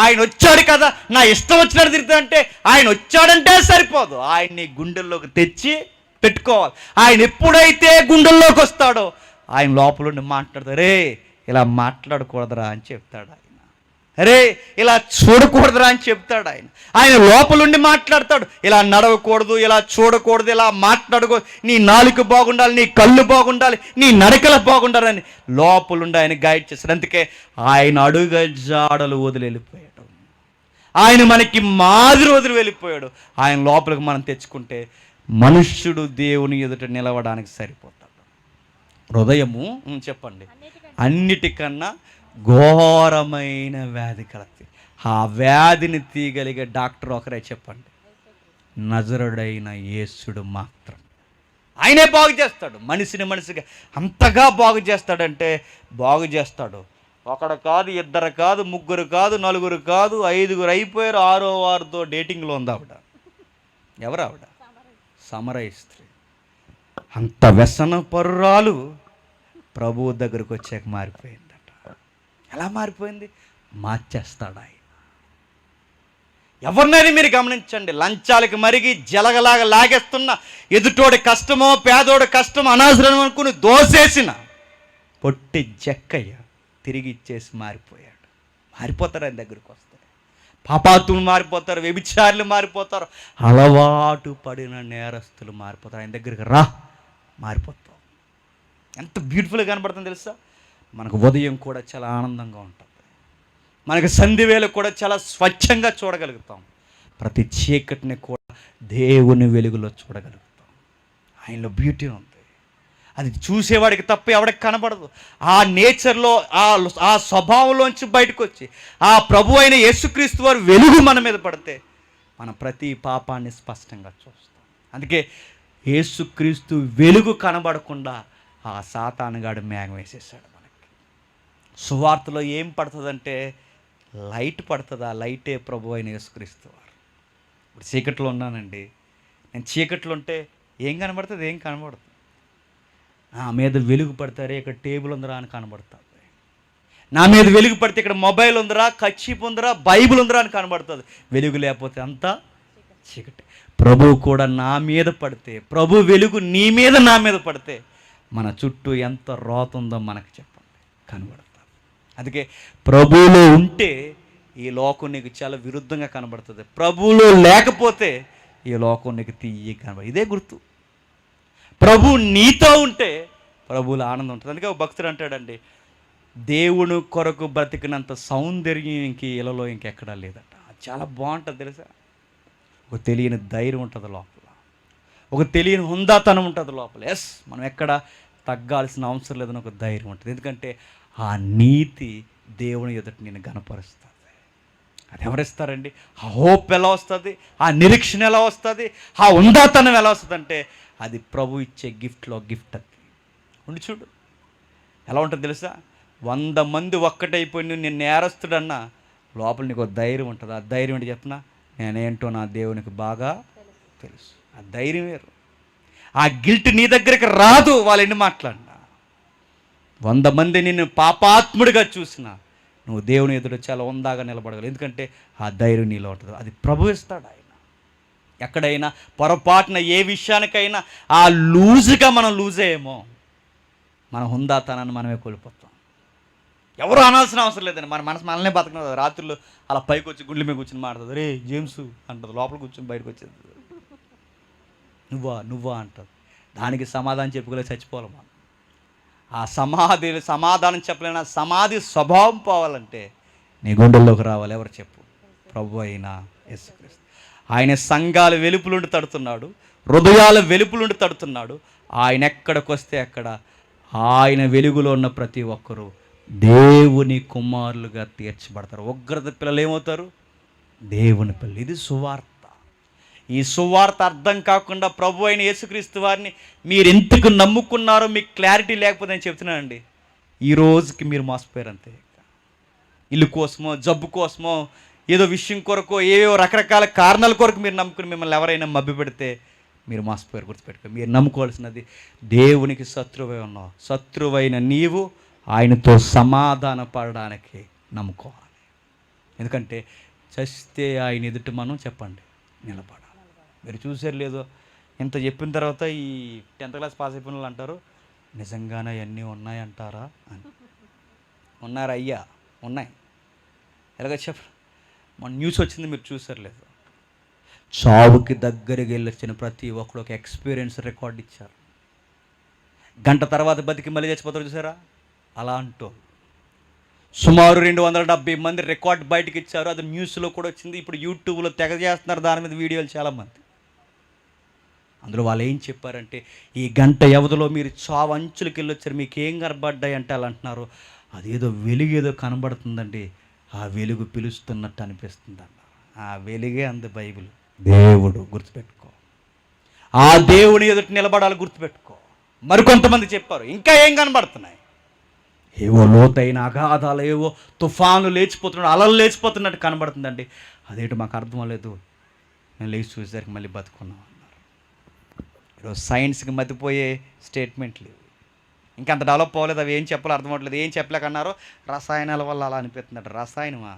ఆయన వచ్చాడు కదా, నా ఇష్టం వచ్చినట్టు తిరుగుతాడంటే, ఆయన వచ్చాడంటే సరిపోదు, ఆయన్ని గుండెల్లోకి తెచ్చి పెట్టుకోవాలి. ఆయన ఎప్పుడైతే గుండెల్లోకి వస్తాడో ఆయన లోపలుండి మాట్లాడతాడు, రే ఇలా మాట్లాడకూడదురా అని చెప్తాడు. అరే ఇలా చూడకూడదురా అని చెప్తాడు. ఆయన లోపలుండి మాట్లాడతాడు, ఇలా నడవకూడదు, ఇలా చూడకూడదు, ఇలా మాట్లాడకూడదు, నీ నాలుక బాగుండాలి, నీ కళ్ళు బాగుండాలి, నీ నడకలు బాగుండాలని లోపలుండి ఆయన గైడ్ చేస్తాడు. అందుకే ఆయన అడుగ జాడలు వదిలి వెళ్ళిపోయాడు, ఆయన మనకి మాదిరి వదిలి వెళ్ళిపోయాడు. ఆయన లోపలికి మనం తెచ్చుకుంటే మనుష్యుడు దేవుని ఎదుట నిలవడానికి సరిపోతాడు. హృదయము చెప్పండి అన్నిటికన్నా ఘోరమైన వ్యాధి కలది. ఆ వ్యాధిని తీయగలిగే డాక్టర్ ఒకరే చెప్పండి, నజరుడైన యేసుడు మాత్రం. ఆయనే బాగు చేస్తాడు మనిషిగా. అంతగా బాగు చేస్తాడంటే బాగు చేస్తాడు. ఒకడు కాదు, ఇద్దరు కాదు, ముగ్గురు కాదు, నలుగురు కాదు, 5గురు అయిపోయారు. 6వ వారితో డేటింగ్లో ఉంది ఆవిడ. ఎవరు ఆవిడ? సమరయ స్త్రీ. అంత వ్యసన పరురాలు ప్రభువు దగ్గరకు వచ్చాక మారిపోయింది. ఎలా మారిపోయింది? మార్చేస్తాడు ఆయన. ఎవరినైనా మీరు గమనించండి, లంచాలకి మరిగి జలగలాగా లాగేస్తున్న, ఎదుటోడి కష్టమో పేదోడి కష్టమో అనవసరం అనుకుని దోసేసిన పొట్టి జక్కయ్య తిరిగి ఇచ్చేసి మారిపోయాడు. మారిపోతారు ఆయన దగ్గరికి వస్తే. పాపాత్ములు మారిపోతారు, వ్యభిచారులు మారిపోతారు, అలవాటు పడిన నేరస్తులు మారిపోతారు. ఆయన దగ్గరికి రా, మారిపోతాం. ఎంత బ్యూటిఫుల్గా కనబడుతుంది తెలుసా? మనకు ఉదయం కూడా చాలా ఆనందంగా ఉంటుంది, మనకు సంధివేళ కూడా చాలా స్వచ్ఛంగా చూడగలుగుతాం, ప్రతి చీకటిని కూడా దేవుని వెలుగులో చూడగలుగుతాం. ఆయనలో బ్యూటీ ఉంది. అది చూసేవాడికి తప్ప ఎవడికి కనబడదు. ఆ నేచర్లో ఆ స్వభావంలోంచి బయటకు వచ్చి ఆ ప్రభు అయిన యేసుక్రీస్తు వారి వెలుగు మన మీద పడితే మనం ప్రతి పాపాన్ని స్పష్టంగా చూస్తాం. అందుకే యేసుక్రీస్తు వెలుగు కనబడకుండా ఆ సాతానుగాడు మేఘం వేసేసాడు. మనకి సువార్తలో ఏం పడుతుందంటే లైట్ పడుతుంది. ఆ లైటే ప్రభు అయిన యేసుక్రీస్తు వారు. ఇప్పుడు చీకట్లో ఉన్నానండి, నేను చీకట్లో ఉంటే ఏం కనబడుతుంది? ఏం కనబడుతుంది? నా మీద వెలుగు పడతారే, ఇక్కడ టేబుల్ ఉందిరా అని కనబడుతుంది. నా మీద వెలుగు పడితే ఇక్కడ మొబైల్ ఉందిరా, కచ్చిప్ ఉందిరా, బైబిల్ ఉందిరా అని కనబడుతుంది. వెలుగు లేకపోతే అంతా చీకటి. ప్రభువు కూడా నా మీద పడితే, ప్రభు వెలుగు నీ మీద నా మీద పడితే మన చుట్టూ ఎంత రోత ఉందో మనకు చెప్పండి, కనబడుతుంది. అందుకే ప్రభువులో ఉంటే ఈ లోకం నీకు చాలా విరుద్ధంగా కనబడుతుంది, ప్రభువులో లేకపోతే ఈ లోకం నీకు తీయ కనబడుతుంది. ఇదే గుర్తు. ప్రభు నీతో ఉంటే ప్రభువులో ఆనందం ఉంటుంది. అందుకే ఒక భక్తుడు అంటాడండి, దేవుని కొరకు బ్రతికినంత సౌందర్యం ఇంక ఇళ్ళలో ఇంకెక్కడా లేదట. చాలా బాగుంటుంది తెలుసా? ఒక తెలియని ధైర్యం ఉంటుంది లోపల, ఒక తెలియని హుందాతనం ఉంటుంది లోపల. ఎస్, మనం ఎక్కడ తగ్గాల్సిన అవసరం లేదని ఒక ధైర్యం ఉంటుంది. ఎందుకంటే ఆ నీతి దేవుని ఎదుట నేను గనపరుస్తుంది. అది ఎవరిస్తారండి? ఆ హోప్ ఎలా వస్తుంది? ఆ నిరీక్షణ ఎలా వస్తుంది? ఆ హుందాతనం ఎలా వస్తుంది అంటే అది ప్రభు ఇచ్చే గిఫ్ట్లో గిఫ్ట్. అది ఉండి చూడు ఎలా ఉంటుంది తెలుసా? 100 మంది ఒక్కటైపోయి నేను నేరస్తుడన్నా లోపల నీకు ఒక ధైర్యం ఉంటుంది. ఆ ధైర్యం ఏంటి చెప్పినా, నేనేంటో నా దేవునికి బాగా తెలుసు. ఆ ధైర్యం వేరు. ఆ గిల్ట్ నీ దగ్గరికి రాదు. వాళ్ళు ఎన్ని మాట్లాడినా, 100 మంది నిన్ను పాపాత్ముడిగా చూసినా నువ్వు దేవుని ఎదుట చాలా ఉందాగా నిలబడగలవు. ఎందుకంటే ఆ ధైర్యం నీలో ఉంటుంది. అది ప్రభు ఇస్తాడు. ఆయన ఎక్కడైనా పొరపాటున ఏ విషయానికైనా ఆ లూజుగా మనం లూజ్ అయ్యేమో మన హుందాతనాన్ని మనమే కోల్పోతాం. ఎవరు అనాల్సిన అవసరం లేదండి. మన మనసు మనల్నే బతకదు. రాత్రులు అలా పైకి వచ్చి గుండెల మీద కూర్చొని మాట్లాడుతుంది, రే జేమ్స్ అంటుంది, లోపల కూర్చొని బయటకు వచ్చేది నువ్వా అంటుంది. దానికి సమాధానం చెప్పుకోలే చచ్చిపోవాలి మనం. ఆ సమాధానం చెప్పలేనా సమాధి స్వభావం పోవాలంటే నీ గుండెల్లోకి రావాలి. ఎవరు చెప్పు? ప్రభు అయిన యేసుక్రీస్తు. ఆయన సంఘాల వెలుపులుండి తడుతున్నాడు, హృదయాల వెలుపులుండి తడుతున్నాడు. ఆయన ఎక్కడికి వస్తే అక్కడ ఆయన వెలుగులో ఉన్న ప్రతి ఒక్కరూ దేవుని కుమారులుగా తీర్చబడతారు. ఉగ్రత పిల్లలు ఏమవుతారు? దేవుని పిల్లలు. ఇది సువార్త. ఈ సువార్త అర్థం కాకుండా ప్రభు అయిన యేసుక్రీస్తు వారిని మీరు ఎందుకు నమ్ముకున్నారో మీకు క్లారిటీ లేకపోతే నేను చెప్తున్నానండి, ఈ రోజుకి మీరు మోసపోయారు అంతే. ఇల్లు కోసమో, జబ్బు కోసమో, ఏదో విషయం కొరకు, ఏవో రకరకాల కారణాల కొరకు మీరు నమ్ముకుని మిమ్మల్ని ఎవరైనా మభ్య పెడితే మీరు మోసపోయారు. గుర్తుపెట్టుకో, మీరు నమ్ముకోవాల్సినది దేవునికి శత్రువై ఉన్నావు. శత్రువైన నీవు ఆయనతో సమాధాన పడడానికి నమ్ముకోవాలి. ఎందుకంటే చస్తే ఆయన ఎదుట మనం చెప్పండి నిలబడాలి. మీరు చూసారు లేదో, ఇంత చెప్పిన తర్వాత ఈ 10th క్లాస్ పాస్ అయిపోయిన వాళ్ళు అంటారు, నిజంగానే అవన్నీ ఉన్నాయంటారా అని. ఉన్నారు అయ్యా, ఉన్నాయి. ఎలాగ చెప్ప మన న్యూస్ వచ్చింది, మీరు చూసారు లేదు, చావుకి దగ్గరికి వెళ్ళి వచ్చిన ప్రతి ఒక్కడు ఒక ఎక్స్పీరియన్స్ రికార్డ్ ఇచ్చారు. గంట తర్వాత బతికి మళ్ళీ చచ్చిపోతారు చూసారా, అలా అంటూ సుమారు 270 మంది రికార్డ్ బయటకు ఇచ్చారు. అది న్యూస్లో కూడా వచ్చింది. ఇప్పుడు యూట్యూబ్లో తెగ చేస్తున్నారు దాని మీద వీడియోలు చాలామంది. అందులో వాళ్ళు ఏం చెప్పారంటే, ఈ గంట వ్యవధిలో మీరు చావు అంచులకి వెళ్ళి వచ్చారు, మీకు ఏం కనబడ్డాయి అంటే వాళ్ళు అంటున్నారు, అదేదో వెలుగు ఏదో కనబడుతుందండి, ఆ వెలుగు పిలుస్తున్నట్టు అనిపిస్తుంది అన్నారు. ఆ వెలుగే అంది బైబిల్, దేవుడు. గుర్తుపెట్టుకో, ఆ దేవుని ఎదుట నిలబడాలి. గుర్తుపెట్టుకో. మరికొంతమంది చెప్పారు ఇంకా ఏం కనబడుతున్నాయి, ఏవో లోతైన అగాధాలు, ఏవో తుఫాను లేచిపోతున్నాడు, అలలు లేచిపోతున్నట్టు కనబడుతుందండి. అదేంటి మాకు అర్థం లేదు, నేను లేచి చూసేసరికి మళ్ళీ బతుకున్నాం అన్నారు. ఈరోజు సైన్స్కి మతిపోయే స్టేట్మెంట్లు ఇవి. ఇంకంత డెవలప్ అవ్వలేదు, అవి ఏం చెప్పాలో అర్థం అవ్వట్లేదు. ఏం చెప్పలేకన్నారు, రసాయనాల వల్ల అలా అనిపిస్తుందట. రసాయనమా?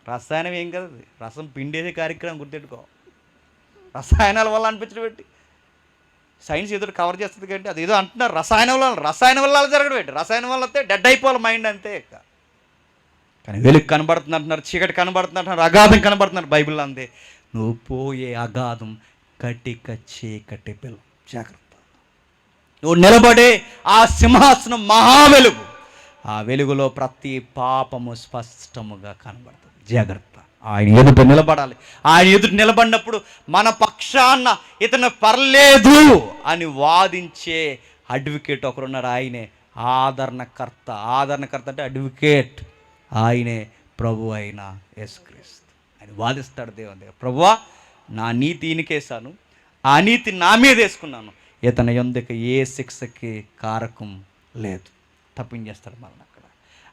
రసాయనం ఏం కదా, రసం పిండేసే కార్యక్రమం. గుర్తెట్టుకో, రసాయనాల వల్ల అనిపించడం పెట్టి సైన్స్ ఎదురు కవర్ చేస్తుంది కంటే అది ఏదో అంటున్నారు రసాయనం వల్ల జరగడం ఏంటి? రసాయనం వల్ల వస్తే డెడ్ అయిపోవాలి మైండ్ అంతే. కానీ వెలుగు కనబడుతుంది అంటున్నారు, చీకటి కనబడుతుంది అంటున్నారు, అగాధం కనబడుతున్నారు. బైబిల్లో అంతే. నువ్వు పోయే అగాధం కటిక చీకటి పిల్ల, జాగ్రత్త. నువ్వు నిలబడే ఆ సింహాసనం మహావెలుగు, ఆ వెలుగులో ప్రతి పాపము స్పష్టముగా కనబడుతుంది. జాగ్రత్త. ఆయన ఎదుట నిలబడాలి. ఆయన ఎదుట నిలబడినప్పుడు మన పక్షాన ఇతను పర్లేదు అని వాదించే అడ్వకేట్ ఒకరున్నారు. ఆయనే ఆదరణకర్త. ఆదరణకర్త అంటే అడ్వకేట్. ఆయనే ప్రభు అయిన యేసుక్రీస్తు. ఆయన వాదిస్తాడు దేవుని దగ్గర. ప్రభువా, నా నీతి ఈయనకేసాను, ఆ నీతి నా మీద వేసుకున్నాను, ఇతని యందుకు ఏ శిక్షకి కారకం లేదు. తప్పించేస్తాడు మనల్ని అక్కడ.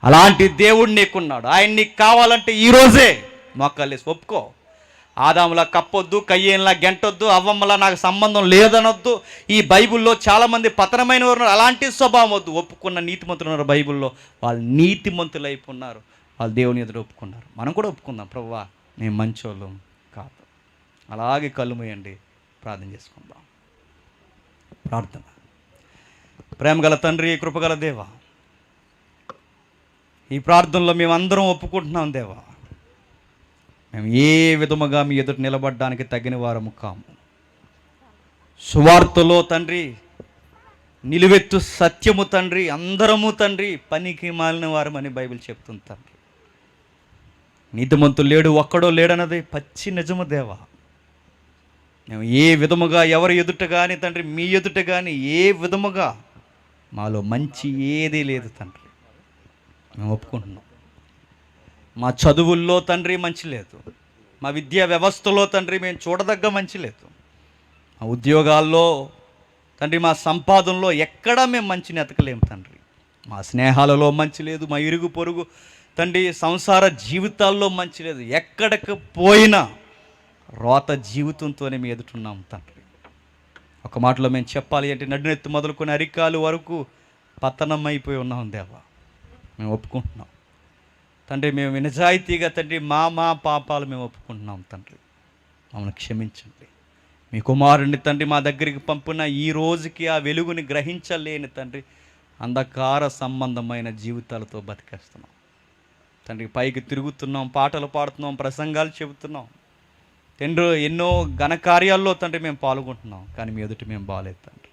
అలాంటి దేవుడు నీకున్నాడు. ఆయన నీకు కావాలంటే ఈరోజే మోకాళ్ళేసి ఒప్పుకో. ఆదాములా కప్పొద్దు, కయ్యేన్లా గెంటొద్దు, అవ్వమ్మలా నాకు సంబంధం లేదనొద్దు. ఈ బైబిల్లో చాలామంది పతనమైన వారు అలాంటి స్వభావం వద్దు. ఒప్పుకున్న నీతిమంతులు ఉన్నారు బైబిల్లో. వాళ్ళు నీతిమంతులు అయిపోయినారు. వాళ్ళు దేవుని ఎదురు ఒప్పుకున్నారు. మనం కూడా ఒప్పుకుందాం, ప్రభువా నేను మంచోళ్ళం కాదు. అలాగే కళ్ళు మూయండి, ప్రార్థన చేసుకుందాం. ప్రార్థన. ప్రేమగల తండ్రి, కృపగల దేవా, ఈ ప్రార్థనలో మేమందరం ఒప్పుకుంటున్నాం దేవా, మేము ఏ విధముగా మీ ఎదురు నిలబడడానికి తగిన వారము కాము. సువార్తలో తండ్రి నిలువెత్తు సత్యము తండ్రి, అందరము తండ్రి పనికి మాలిన వారమని బైబిల్ చెప్తుంది తండ్రి. నీతిమంతులు లేడు, ఒక్కడో లేడన్నది పచ్చి నిజము దేవా. మేము ఏ విధముగా ఎవరి ఎదుట కానీ తండ్రి, మీ ఎదుట కానీ ఏ విధముగా మాలో మంచి ఏదీ లేదు తండ్రి. మేము ఒప్పుకుంటున్నాం. మా చదువుల్లో తండ్రి మంచి లేదు, మా విద్యా వ్యవస్థలో తండ్రి మేము చూడదగ్గ మంచి లేదు, మా ఉద్యోగాల్లో తండ్రి, మా సంపాదనలో ఎక్కడా మేము మంచిని ఎతకలేము తండ్రి. మా స్నేహాలలో మంచి లేదు, మా ఇరుగు పొరుగు తండ్రి సంసార జీవితాల్లో మంచి లేదు. ఎక్కడికి పోయినా రోత జీవితంతోనే మేము ఎదుటున్నాం తండ్రి. ఒక మాటలో మేము చెప్పాలి అంటే నడునెత్తు మొదలుకొని అరికాలు వరకు పతనం అయిపోయి ఉన్నాం దేవా. మేము ఒప్పుకుంటున్నాం తండ్రి. మేము నిజాయితీగా తండ్రి మా పాపాలు మేము ఒప్పుకుంటున్నాం తండ్రి. మమ్మల్ని క్షమించండి. మీ కుమారుని తండ్రి మా దగ్గరికి పంపిన ఈ రోజుకి ఆ వెలుగుని గ్రహించలేని తండ్రి అంధకార సంబంధమైన జీవితాలతో బతికేస్తున్నాం తండ్రి. పైకి తిరుగుతున్నాం, పాటలు పాడుతున్నాం, ప్రసంగాలు చెబుతున్నాం తండ్రి, ఎన్నో ఘనకార్యాల్లో తండ్రి మేము పాల్గొంటున్నాం. కానీ మీ ఎదుటి మేము బాలేదు తండ్రి.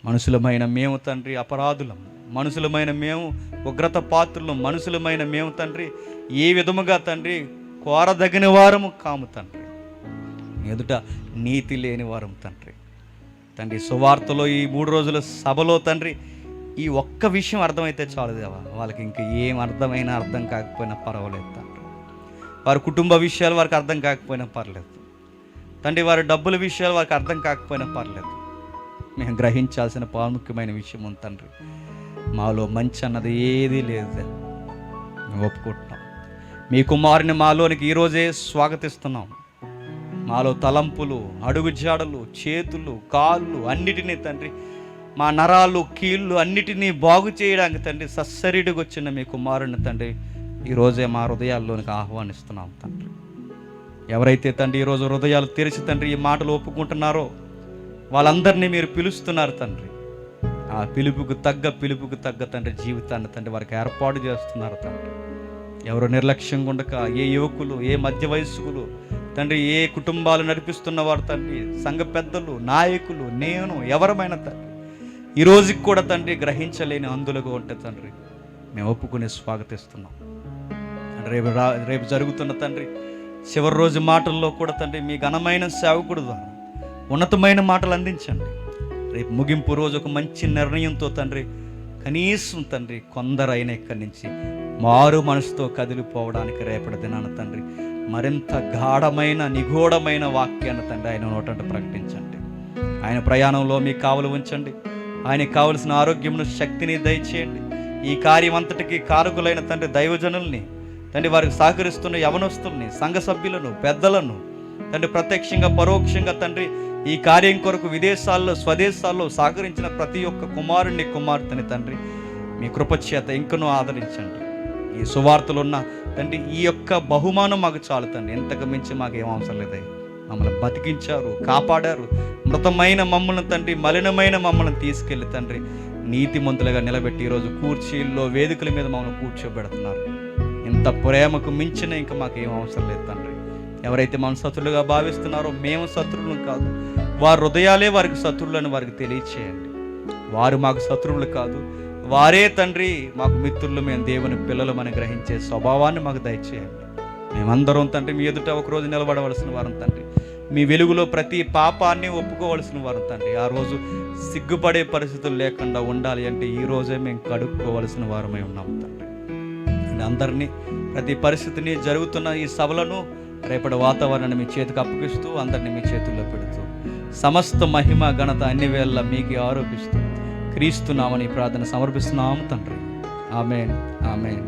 మనుషులమైన మేము తండ్రి అపరాధులం, మనుషులమైన మేము ఉగ్రత పాత్రులు, మనుషులమైన మేము తండ్రి ఏ విధముగా తండ్రి కోరదగిన వారము కాము తండ్రి. ఎదుట నీతి లేని వారం తండ్రి. తండ్రి సువార్తలో ఈ 3 రోజుల సభలో తండ్రి ఈ ఒక్క విషయం అర్థమైతే చాలు దేవా. వాళ్ళకి ఇంకా ఏం అర్థమైనా అర్థం కాకపోయినా పర్వాలేదు తండ్రి. వారి కుటుంబ విషయాలు వారికి అర్థం కాకపోయినా పర్లేదు తండ్రి. వారి డబ్బుల విషయాలు వారికి అర్థం కాకపోయినా పర్లేదు. మేము గ్రహించాల్సిన ప్రాముఖ్యమైన విషయం ఉంది తండ్రి. మాలో మంచి అన్నది ఏదీ లేదు. మేము ఒప్పుకుంటున్నాం. మీ కుమారుని మాలోనికి ఈరోజే స్వాగతిస్తున్నాం. మాలో తలంపులు, అడుగుజాడలు, చేతులు, కాళ్ళు అన్నిటినీ తండ్రి, మా నరాలు, కీళ్ళు అన్నిటినీ బాగు చేయడానికి తండ్రి సస్సరిడికి వచ్చిన మీ కుమారుని తండ్రి ఈరోజే మా హృదయాల్లోనికి ఆహ్వానిస్తున్నాం తండ్రి. ఎవరైతే తండ్రి ఈరోజు హృదయాలు తెరిచి తండ్రి ఈ మాటలు ఒప్పుకుంటున్నారో వాళ్ళందరినీ మీరు పిలుస్తున్నారు తండ్రి. ఆ పిలుపుకు తగ్గ తండ్రి జీవితాన్ని తండ్రి వారికి ఏర్పాటు చేస్తున్నారు తండ్రి. ఎవరు నిర్లక్ష్యంగా ఉండక, ఏ యువకులు, ఏ మధ్య వయస్కులు తండ్రి, ఏ కుటుంబాలు నడిపిస్తున్నవారు తండ్రి, సంఘ పెద్దలు, నాయకులు, నేను ఎవరమైనా తండ్రి ఈ రోజుకి కూడా తండ్రి గ్రహించలేని అందులుగా ఉంటే తండ్రి మేము ఒప్పుకుని స్వాగతిస్తున్నాం. రేపు జరుగుతున్న తండ్రి చివరి రోజు మాటల్లో కూడా తండ్రి మీ ఘనమైన సేవకుడు ద్వారా ఉన్నతమైన మాటలు అందించండి. రేపు ముగింపు రోజు ఒక మంచి నిర్ణయంతో తండ్రి కనీసం తండ్రి కొందరైన ఇక్కడి నుంచి మారు మనసుతో కదిలిపోవడానికి రేపటి దినాన తండ్రి మరింత గాఢమైన నిగూఢమైన వాక్యాన్ని తండ్రి ఆయన నోటంట ప్రకటించండి. ఆయన ప్రయాణంలో మీకు కావలు ఉంచండి. ఆయనకు కావలసిన ఆరోగ్యమును, శక్తిని దయచేయండి. ఈ కార్యం అంతటికి కారకులైన తండ్రి దైవజనుల్ని తండ్రి, వారికి సహకరిస్తున్న యవనస్తుల్ని, సంఘ సభ్యులను, పెద్దలను తండ్రి ప్రత్యక్షంగా పరోక్షంగా తండ్రి ఈ కార్యం కొరకు విదేశాల్లో, స్వదేశాల్లో సహకరించిన ప్రతి ఒక్క కుమారుణ్ణి, కుమార్తెని తండ్రి మీ కృపచేత ఇంకనూ ఆదరించండి. ఈ సువార్తలు ఉన్న తండ్రి ఈ యొక్క బహుమానం మాకు చాలు తండ్రి. ఎంతకు మించి మాకు ఏం అవసరం లేదయ్యా. మమ్మల్ని బతికించారు, కాపాడారు, మృతమైన మమ్మల్ని తండ్రి, మలినమైన మమ్మల్ని తీసుకెళ్ళి తండ్రి నీతిమంతులుగా నిలబెట్టి ఈరోజు కూర్చీల్లో వేదికల మీద మమ్మల్ని కూర్చోబెడుతున్నారు. ఇంత ప్రేమకు మించిన ఇంకా మాకేం అవసరం లేదు తండ్రి. ఎవరైతే మనం శత్రులుగా భావిస్తున్నారో మేము శత్రువులు కాదు, వారి హృదయాలే వారికి శత్రువులని వారికి తెలియచేయండి. వారు మాకు శత్రువులు కాదు, వారే తండ్రి మాకు మిత్రులు, మేము దేవుని పిల్లలమని గ్రహించే స్వభావాన్ని మాకు దయచేయండి. మేమందరం తండ్రి మీ ఎదుట ఒకరోజు నిలబడవలసిన వారం తండ్రి, మీ వెలుగులో ప్రతి పాపాన్ని ఒప్పుకోవలసిన వారం తండ్రి. ఆ రోజు సిగ్గుపడే పరిస్థితులు లేకుండా ఉండాలి అంటే ఈ రోజే మేము కడుక్కోవలసిన వారమై ఉన్నాం తండ్రి. అందరినీ, ప్రతి పరిస్థితిని, జరుగుతున్న ఈ సభలను, రేపటి వాతావరణాన్ని మీ చేతికి అప్పగిస్తూ అందరినీ మీ చేతుల్లో పెడుతూ సమస్త మహిమ ఘనత అన్ని వేళ మీకు ఆరోపిస్తూ క్రీస్తు నామని ప్రార్థన సమర్పిస్తున్నాము తండ్రి. ఆమేన్, ఆమేన్.